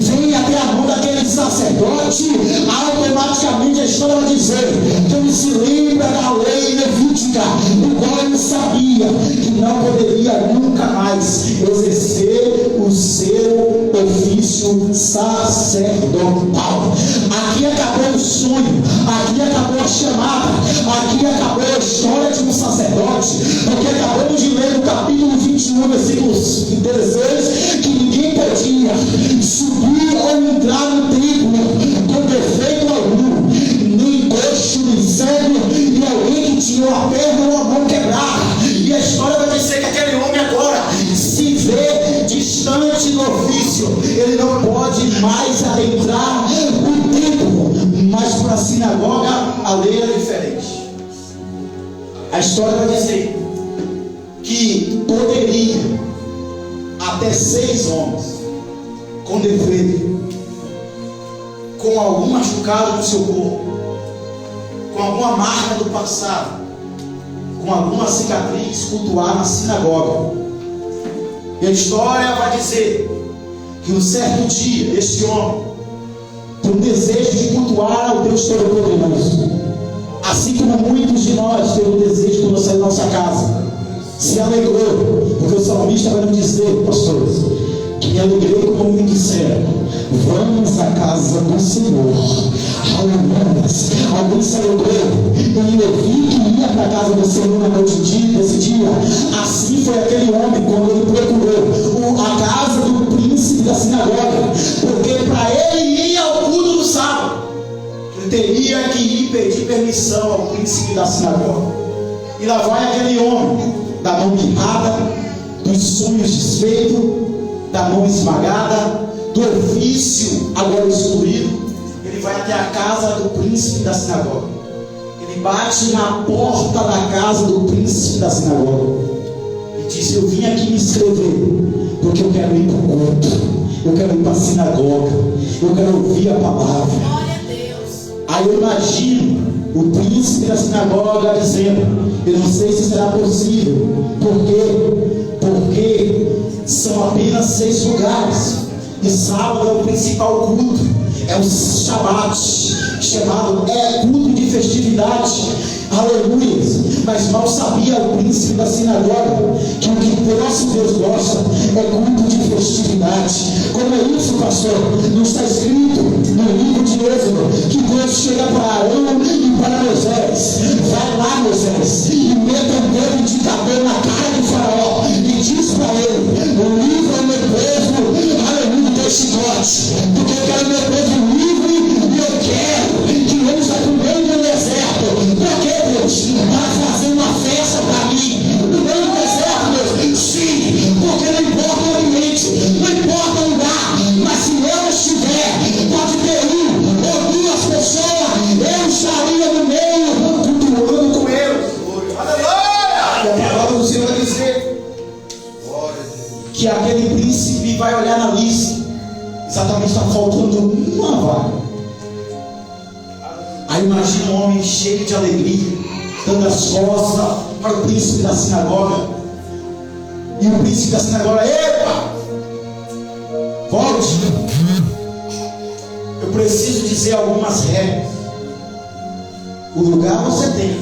vem até a mão daquele sacerdote, automaticamente a história vai dizer que ele se lembra da lei levítica, o qual ele sabia que não poderia nunca mais exercer o seu ofício sacerdotal. Aqui acabou o sonho, aqui acabou a chamada, aqui acabou a história de um sacerdote, porque acabamos de ler no capítulo 21, versículo 16, que ninguém podia subir ou entrar no templo com defeito algum, nem coxo, nem cego, e alguém que tinha uma perna ou uma mão quebrada. E a história vai dizer que aquele homem agora se vê distante do ofício, ele não pode mais adentrar o templo, mas para a sinagoga a lei era diferente. A história vai dizer que poderia até 6 homens com defeito, com algum machucado no seu corpo, com alguma marca do passado, com alguma cicatriz, cultuar na sinagoga. E a história vai dizer que um certo dia, este homem tem um desejo de cultuar ao Deus Todo-Poderoso. Assim como muitos de nós temos um desejo quando sair da nossa casa. Se alegrou, porque o salmista vai nos dizer, pastores, que me alegrei como me disseram: vamos à casa do Senhor. Aleluia. Alguém se alegrou em ouvir que ia para a casa do Senhor na noite desse dia. Assim foi aquele homem quando ele procurou a casa do príncipe da sinagoga, porque para ele ir ao culto do sábado, ele teria que ir pedir permissão ao príncipe da sinagoga. E lá vai aquele homem, da mão mirrada, dos sonhos desfeitos, da mão esmagada, do ofício agora excluído. Ele vai até a casa do príncipe da sinagoga. Ele bate na porta da casa do príncipe da sinagoga e diz: eu vim aqui me inscrever, porque eu quero ir para o culto, eu quero ir para a sinagoga, eu quero ouvir a palavra. Glória a Deus. Aí eu imagino o príncipe da sinagoga dizendo: eu não sei se será possível. Por quê? Porque são apenas 6 lugares. E sábado é o principal culto. É o Shabat, chamado culto de festividade. Aleluia. Mas mal sabia o príncipe da sinagoga que o que o nosso Deus gosta é culto de festividade. Como é isso, pastor? Não está escrito no livro de Êxodo que Deus chega para Arão e para Moisés: vai lá, Moisés, e meta um dedo indicador na cara do faraó e diz para ele: livra o meu povo, aleluia, do chicote, porque eu quero meu povo livre e eu quero que eles vá comer no deserto. Por que, Deus? Para fazer uma festa para mim no meio do deserto, Deus? Sim, porque não importa o ambiente, não importa o lugar, mas se eu estiver, pode ter 1 ou 2 pessoas, eu estaria no meio, cultuando com eles. Aleluia! E a palavra do Senhor vai dizer que aquele príncipe vai olhar na lista, exatamente está faltando uma vaga. Aí imagina um homem cheio de alegria, dando as costas para o príncipe da sinagoga. E o príncipe da sinagoga: epa, volte. Eu preciso dizer algumas regras. O lugar você tem,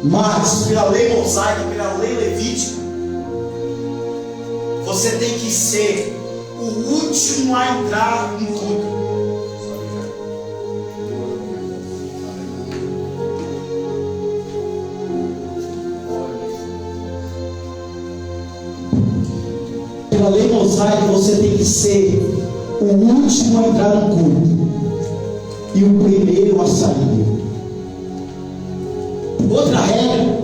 mas pela lei mosaica, pela lei levítica, você tem que ser o último a entrar no culto. Pela lei mosaica, você tem que ser o último a entrar no culto e o primeiro a sair. Outra regra: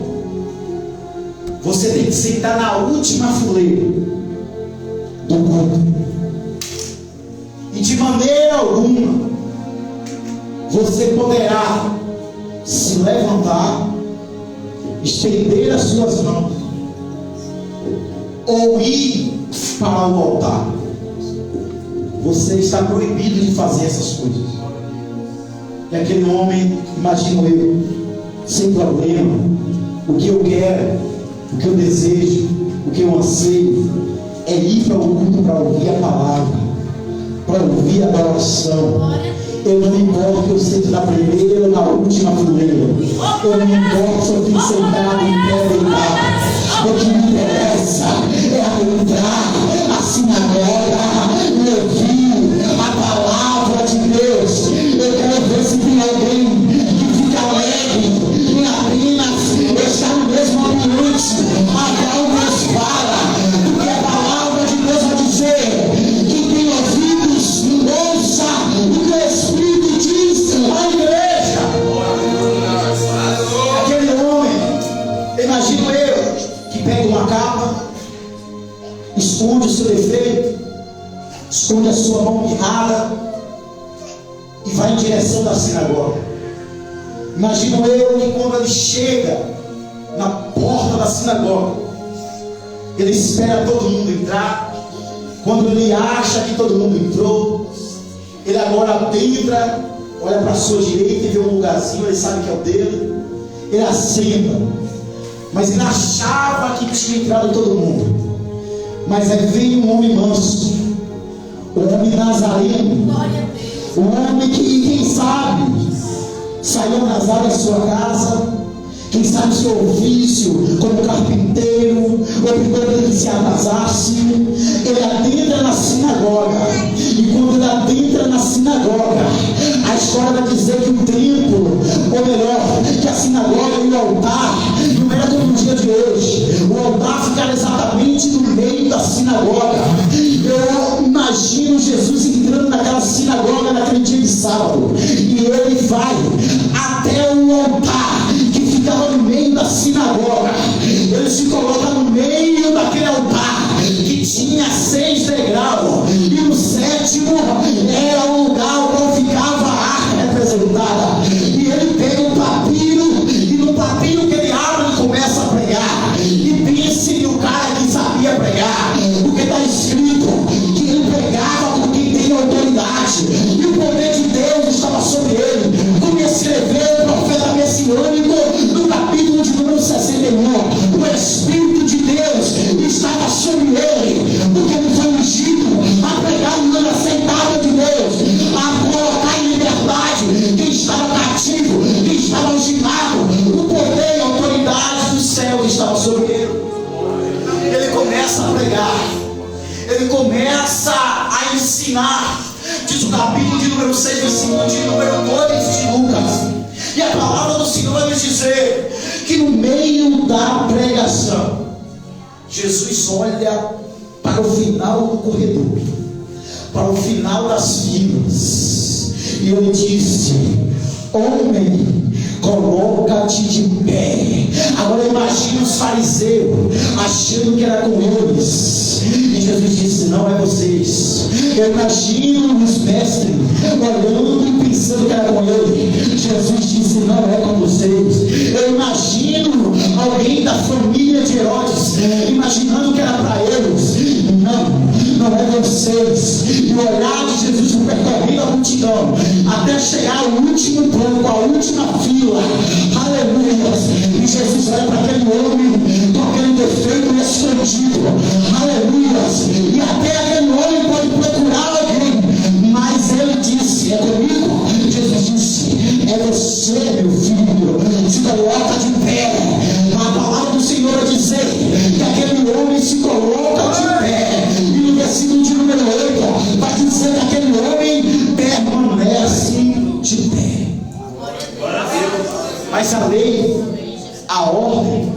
você tem que sentar na última fileira do culto. E de maneira alguma você poderá se levantar, estender as suas mãos ou ir para o altar. Você está proibido de fazer essas coisas. E aquele homem, imagino eu, sem problema, o que eu quero, o que eu desejo, o que eu anseio é ir para o culto para ouvir a palavra, para ouvir a adoração. Eu não me importo que eu sente na primeira ou na última fileira. Eu não me importo se eu fico sentado em pé deitado. O que me interessa é entrar à sinagoga e ouvir a palavra de Deus. Eu quero ver se tem alguém que fica alegre em apenas estar no mesmo ambiente. A qual Deus fala, porque a palavra de Deus vai dizer: quem tem ouvidos, ouça o que o Espírito diz à igreja. Aquele homem, imagino eu, que pega uma capa, esconde o seu defeito, esconde a sua mão mirrada e vai em direção da sinagoga. Imagino eu que quando ele chega na porta da sinagoga, ele espera todo mundo entrar. Quando ele acha que todo mundo entrou, ele agora adentra olha para a sua direita e vê um lugarzinho, ele sabe que é o dele, ele assenta, mas ele achava que tinha entrado todo mundo. Mas aí veio um homem manso, um homem nazareno, um homem que, quem sabe, saiu nas áreas da sua casa, quem sabe o seu ofício como carpinteiro, obrigando ele que se atrasasse. Ele adentra na sinagoga, e quando ele adentra na sinagoga, a história vai dizer que o templo, ou melhor, que a sinagoga e o altar, não era como no dia de hoje, o altar ficava exatamente no meio da sinagoga. Eu imagino Jesus entrando naquela sinagoga naquele dia de sábado, e ele vai até o altar que ficava no meio da sinagoga. Ele se coloca no meio daquele altar que tinha 6 degraus, e no 7º era o lugar onde ficava a arca representada. E ele pega um papiro, e no papiro que ele abre, ele começa a pregar. E pense no cara que sabia pregar, porque está escrito que ele pregava com quem tem autoridade, e o poder de Deus estava sobre ele. Como escreveu o profeta messiânico no capítulo de número 61, o Espírito de Deus estava sobre ele, porque ele foi ungido a pregar o nome aceitável de Deus, a colocar em liberdade quem estava cativo, quem estava algemado. O poder e a autoridade do céu estava sobre ele. Ele começa a pregar, ele começa a ensinar. Diz o capítulo de número 6, versículo de número 2 de Lucas. E a palavra do Senhor vai nos dizer que no meio da pregação, Jesus olha para o final do corredor, para o final das filas, e ele disse: homem, coloca-te de pé. Agora imagine os fariseus achando que era com eles, e Jesus disse: não é vocês. Eu imagino os mestres olhando e pensando que era com ele. Jesus disse: não é com vocês. Eu imagino alguém da família de Herodes imaginando que era para eles. Não é vocês. E o olhar de Jesus percorrendo a multidão até chegar ao último banco, a última fila. Aleluia. E Jesus olha para aquele homem com aquele defeito escondido. Aleluia. E até aquele homem pode procurar alguém, mas ele disse: é comigo. Jesus disse: é você, meu filho. Se coloca de pé. A palavra do Senhor vai dizer que aquele homem se coloca de pé. E no versículo de número 8 vai dizer que aquele homem permanece de pé. Mas a lei, a ordem,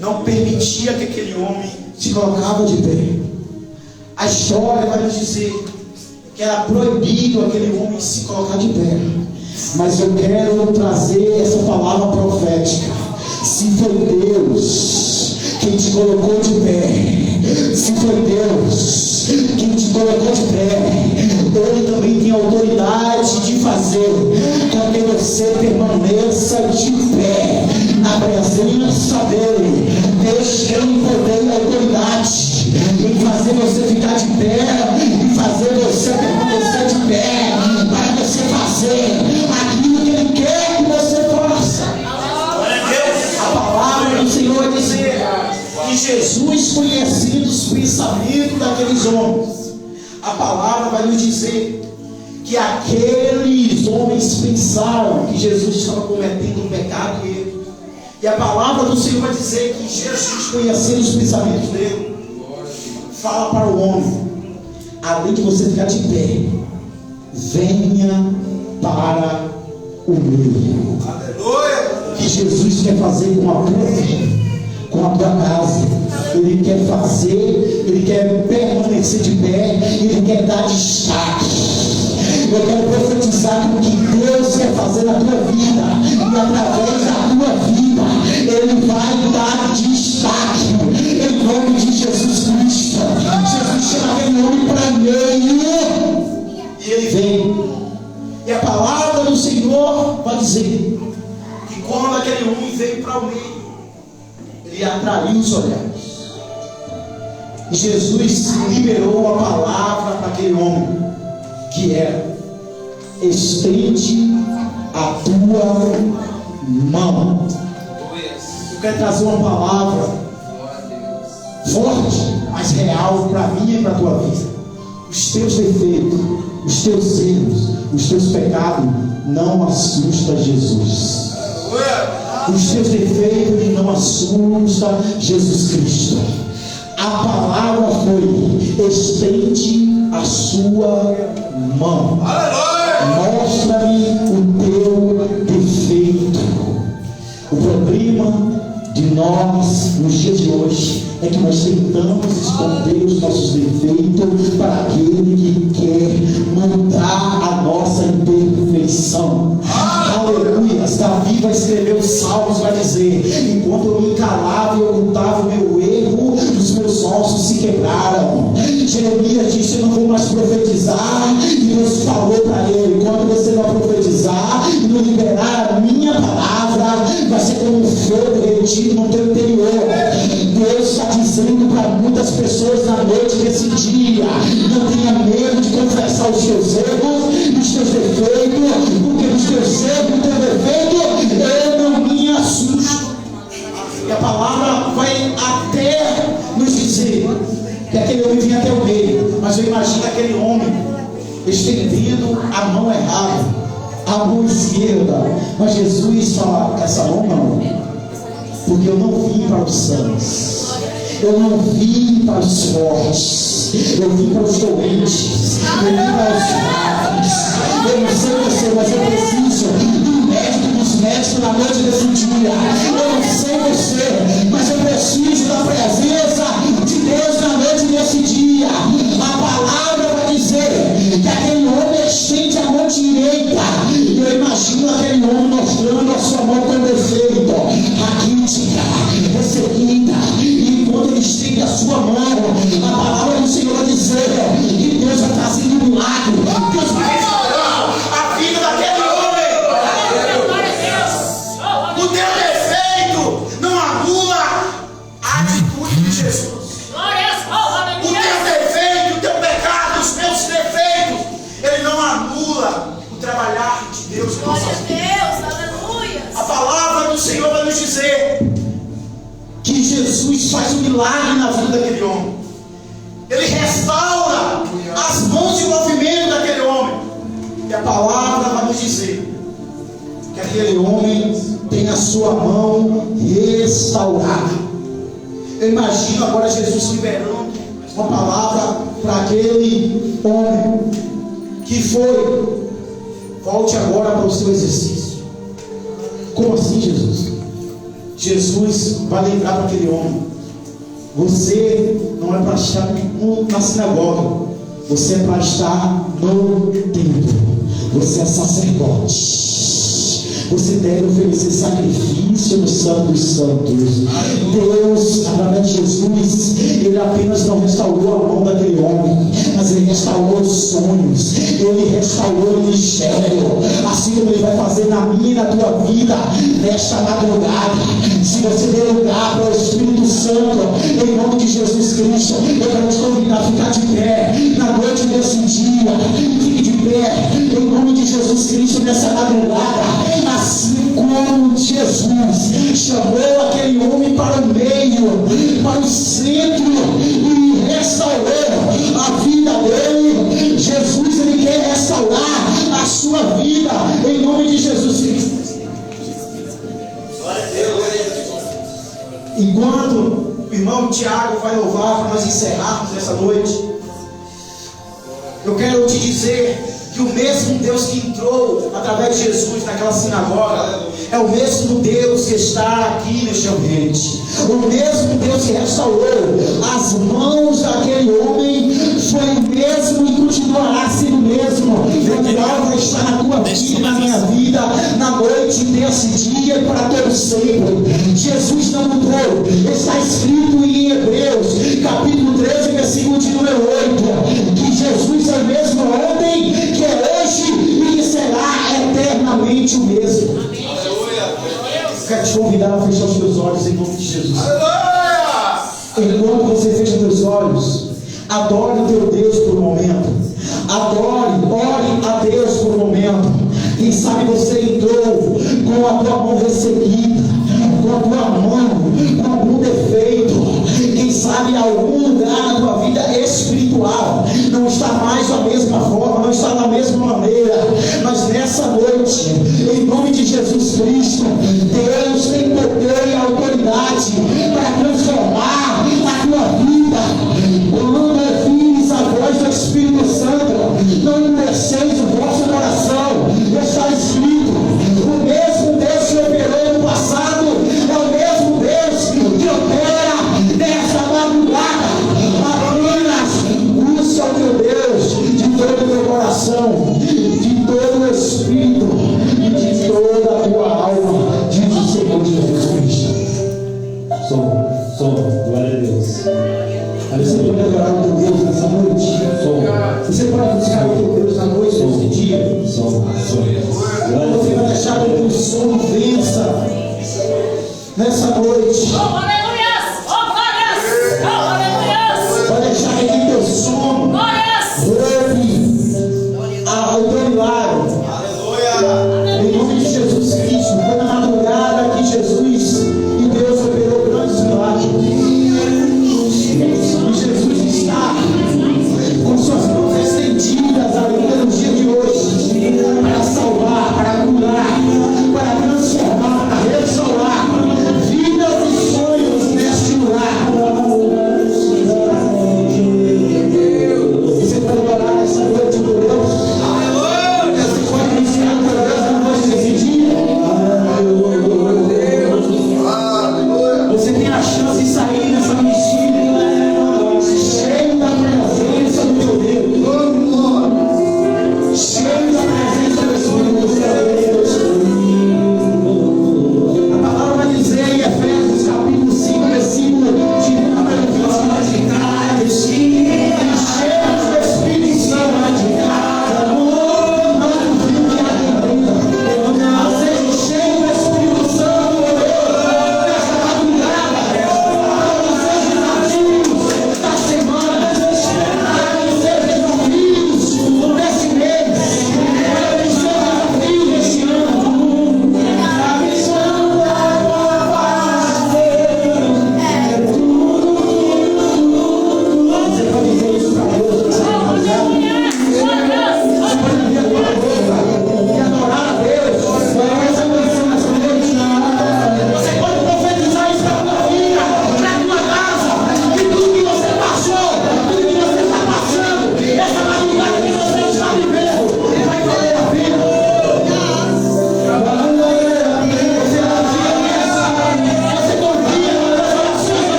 não permitia que aquele homem se colocava de pé. A história vai nos dizer que era proibido aquele homem se colocar de pé. Mas eu quero trazer essa palavra profética. Se foi Deus quem te colocou de pé, se foi Deus quem te colocou de pé, Ele também tem autoridade de fazer com que você permaneça de pé na presença dEle. Deus tem poder e autoridade em fazer você ficar de pé, em fazer você permanecer de pé, para você fazer aquilo que Ele quer que você faça. A palavra do Senhor vai dizer que Jesus conhecia os pensamentos daqueles homens. A palavra vai nos dizer que aqueles homens pensaram que Jesus estava cometendo um pecado e erro. E a palavra do Senhor vai dizer que Jesus conhecia os pensamentos dele. Fala para o homem: além de você ficar de pé, venha para o meio. Aleluia. Que Jesus quer fazer com a tua vida, com a tua casa. Ele quer fazer, Ele quer permanecer de pé, Ele quer dar destaque. Eu quero profetizar com o que Deus quer fazer na tua vida, e através da tua vida Ele vai dar destaque em nome de Jesus Cristo. Jesus chama aquele homem para meio, e ele vem. E a palavra do Senhor vai dizer que quando aquele homem veio para o meio, ele atraiu os olhares. E Jesus liberou a palavra para aquele homem, que era: estende a tua mão. Eu quero trazer uma palavra forte, mas real para mim e para a tua vida. Os teus defeitos, os teus erros, os teus pecados não assustam Jesus. Os teus defeitos não assustam Jesus Cristo. A palavra foi: estende a sua mão. Mostra-me o teu defeito. O problema de nós nos dias de hoje é que nós tentamos esconder os nossos defeitos para aquele que quer mudar a nossa imperfeição. Aleluia. Davi vai escrever os salmos, vai dizer: enquanto eu me calava e ocultava o meu erro, os meus ossos se quebraram. Jeremias disse: eu não vou mais profetizar. E Deus falou para ele: quando você não profetizar e não liberar a minha palavra, vai ser como um fogo derretido no teu interior. Deus está dizendo para muitas pessoas na noite desse dia: não tenha medo de confessar os teus erros e os teus defeitos, porque os teus erros e o teu defeito eu não me assusto. E a palavra vai até nos dizer que aquele homem vinha até o meio, mas eu imagino aquele homem estendendo a mão errada, a mão esquerda. Mas Jesus fala: essa mão não, porque eu não vim para os sãos, eu não vim para os fortes, eu vim para os doentes, eu vim para os fracos. Eu não sei você, mas eu preciso do médico dos médicos na noite desse dia. Eu não sei você, mas eu preciso da presença de Deus na noite desse dia. A palavra vai dizer que aquele homem estende a mão direita. Eu imagino aquele homem mostrando a sua mão com defeito, raquítica, ressequida. E enquanto ele estende a sua mão, a palavra do Senhor vai dizer que Deus vai trazer um milagre. Deus vai restaurar a vida daquele homem. O teu defeito não anula a atitude de Jesus. O teu defeito, o teu pecado, os teus defeitos, ele não anula o trabalhar de Deus em nossa vida. A palavra do Senhor vai nos dizer que Jesus faz um milagre na vida daquele homem. Ele restaura as mãos de movimento daquele homem. E a palavra vai nos dizer que aquele homem tem a sua mão restaurada. Eu imagino agora Jesus liberando uma palavra para aquele homem que foi: volte agora para o seu exercício. Como assim, Jesus? Jesus vai lembrar para aquele homem: você não é para estar na sinagoga, você é para estar no templo. Você é sacerdote. Você deve oferecer sacrifício no Santo dos Santos. Deus, através de Jesus, Ele apenas não restaurou a mão daquele homem, mas Ele restaurou os sonhos, Ele restaurou o ministério. Assim como Ele vai fazer na minha e na tua vida nesta madrugada. Se você der lugar para o Espírito Santo, em nome de Jesus Cristo, eu quero te convidar a ficar de pé na noite desse dia. Fique de pé em nome de Jesus Cristo nessa madrugada. Assim como Jesus chamou aquele homem para o meio, para o centro, e restaurou a vida dele, Jesus, Ele quer restaurar a sua vida em nome de Jesus Cristo. Enquanto o irmão Tiago vai louvar para nós encerrarmos essa noite, eu quero te dizer que o mesmo Deus que entrou através de Jesus naquela sinagoga é o mesmo Deus que está aqui neste ambiente. O mesmo Deus que restaurou as mãos daquele homem foi o mesmo e continuará sendo o mesmo. O vai estar na tua vida, na minha vida, na noite desse dia e para todo sempre. Jesus não mudou. Está escrito em Hebreus, capítulo 13, versículo de número 8, que Jesus é o mesmo ontem, que é hoje e que será eternamente o mesmo. Quero te convidar a fechar os teus olhos em nome de Jesus. Enquanto você fecha os teus olhos, adore o teu Deus por um momento. Adore, ore a Deus por um momento. Quem sabe você entrou com a tua mão resseguida, com a tua mão com algum defeito. Quem sabe algum lugar na tua vida espiritual não está mais da mesma forma, não está da mesma maneira. Mas nessa noite, em nome de Jesus Cristo, Deus tem poder e autoridade para transformar a tua vida. Quando ouvis a voz do Espírito Santo, não endureceis o vosso coração. Está escrito: o mesmo Deus que operou no passado é o mesmo Deus que opera nessa madrugada. Apenas busca o teu Deus de todo o teu coração, de todo o espírito e de toda a tua alma, diz o Senhor Jesus Cristo. Som, glória a Deus. Você pode adorar o teu Deus nessa noite? Você pode buscar o teu Deus na noite, nesse dia? Você vai deixar que o som vença nessa noite. Oh, aleluia! Oh, glórias! Oh, aleluia! Vai deixar que teu som ouve a autoridade. Em nome de Jesus Cristo, foi na madrugada que Jesus e Deus operou grandes milagres. E Jesus está com suas mãos estendidas ainda no dia de hoje para salvar, para curar, para transformar, para restaurar vidas e sonhos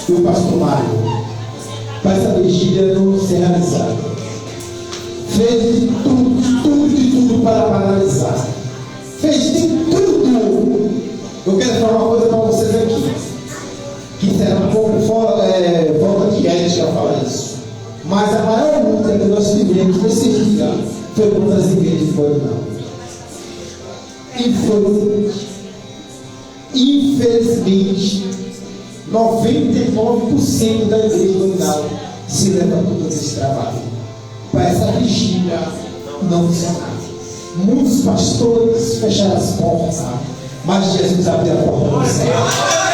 e o pastor Mário para essa vigília não ser realizada. Fez de tudo para paralisar. Fez de tudo. Eu quero falar uma coisa para vocês aqui, que será um pouco fora de ética falar isso. Mas a maior luta que nós tivemos nesse dia foi contra as igrejas de Borinal. Infelizmente, 99% da igreja de Borinal se levantou desse trabalho para essa vigília não funcionar. Muitos pastores fecharam as portas, mas Jesus abriu a porta do céu.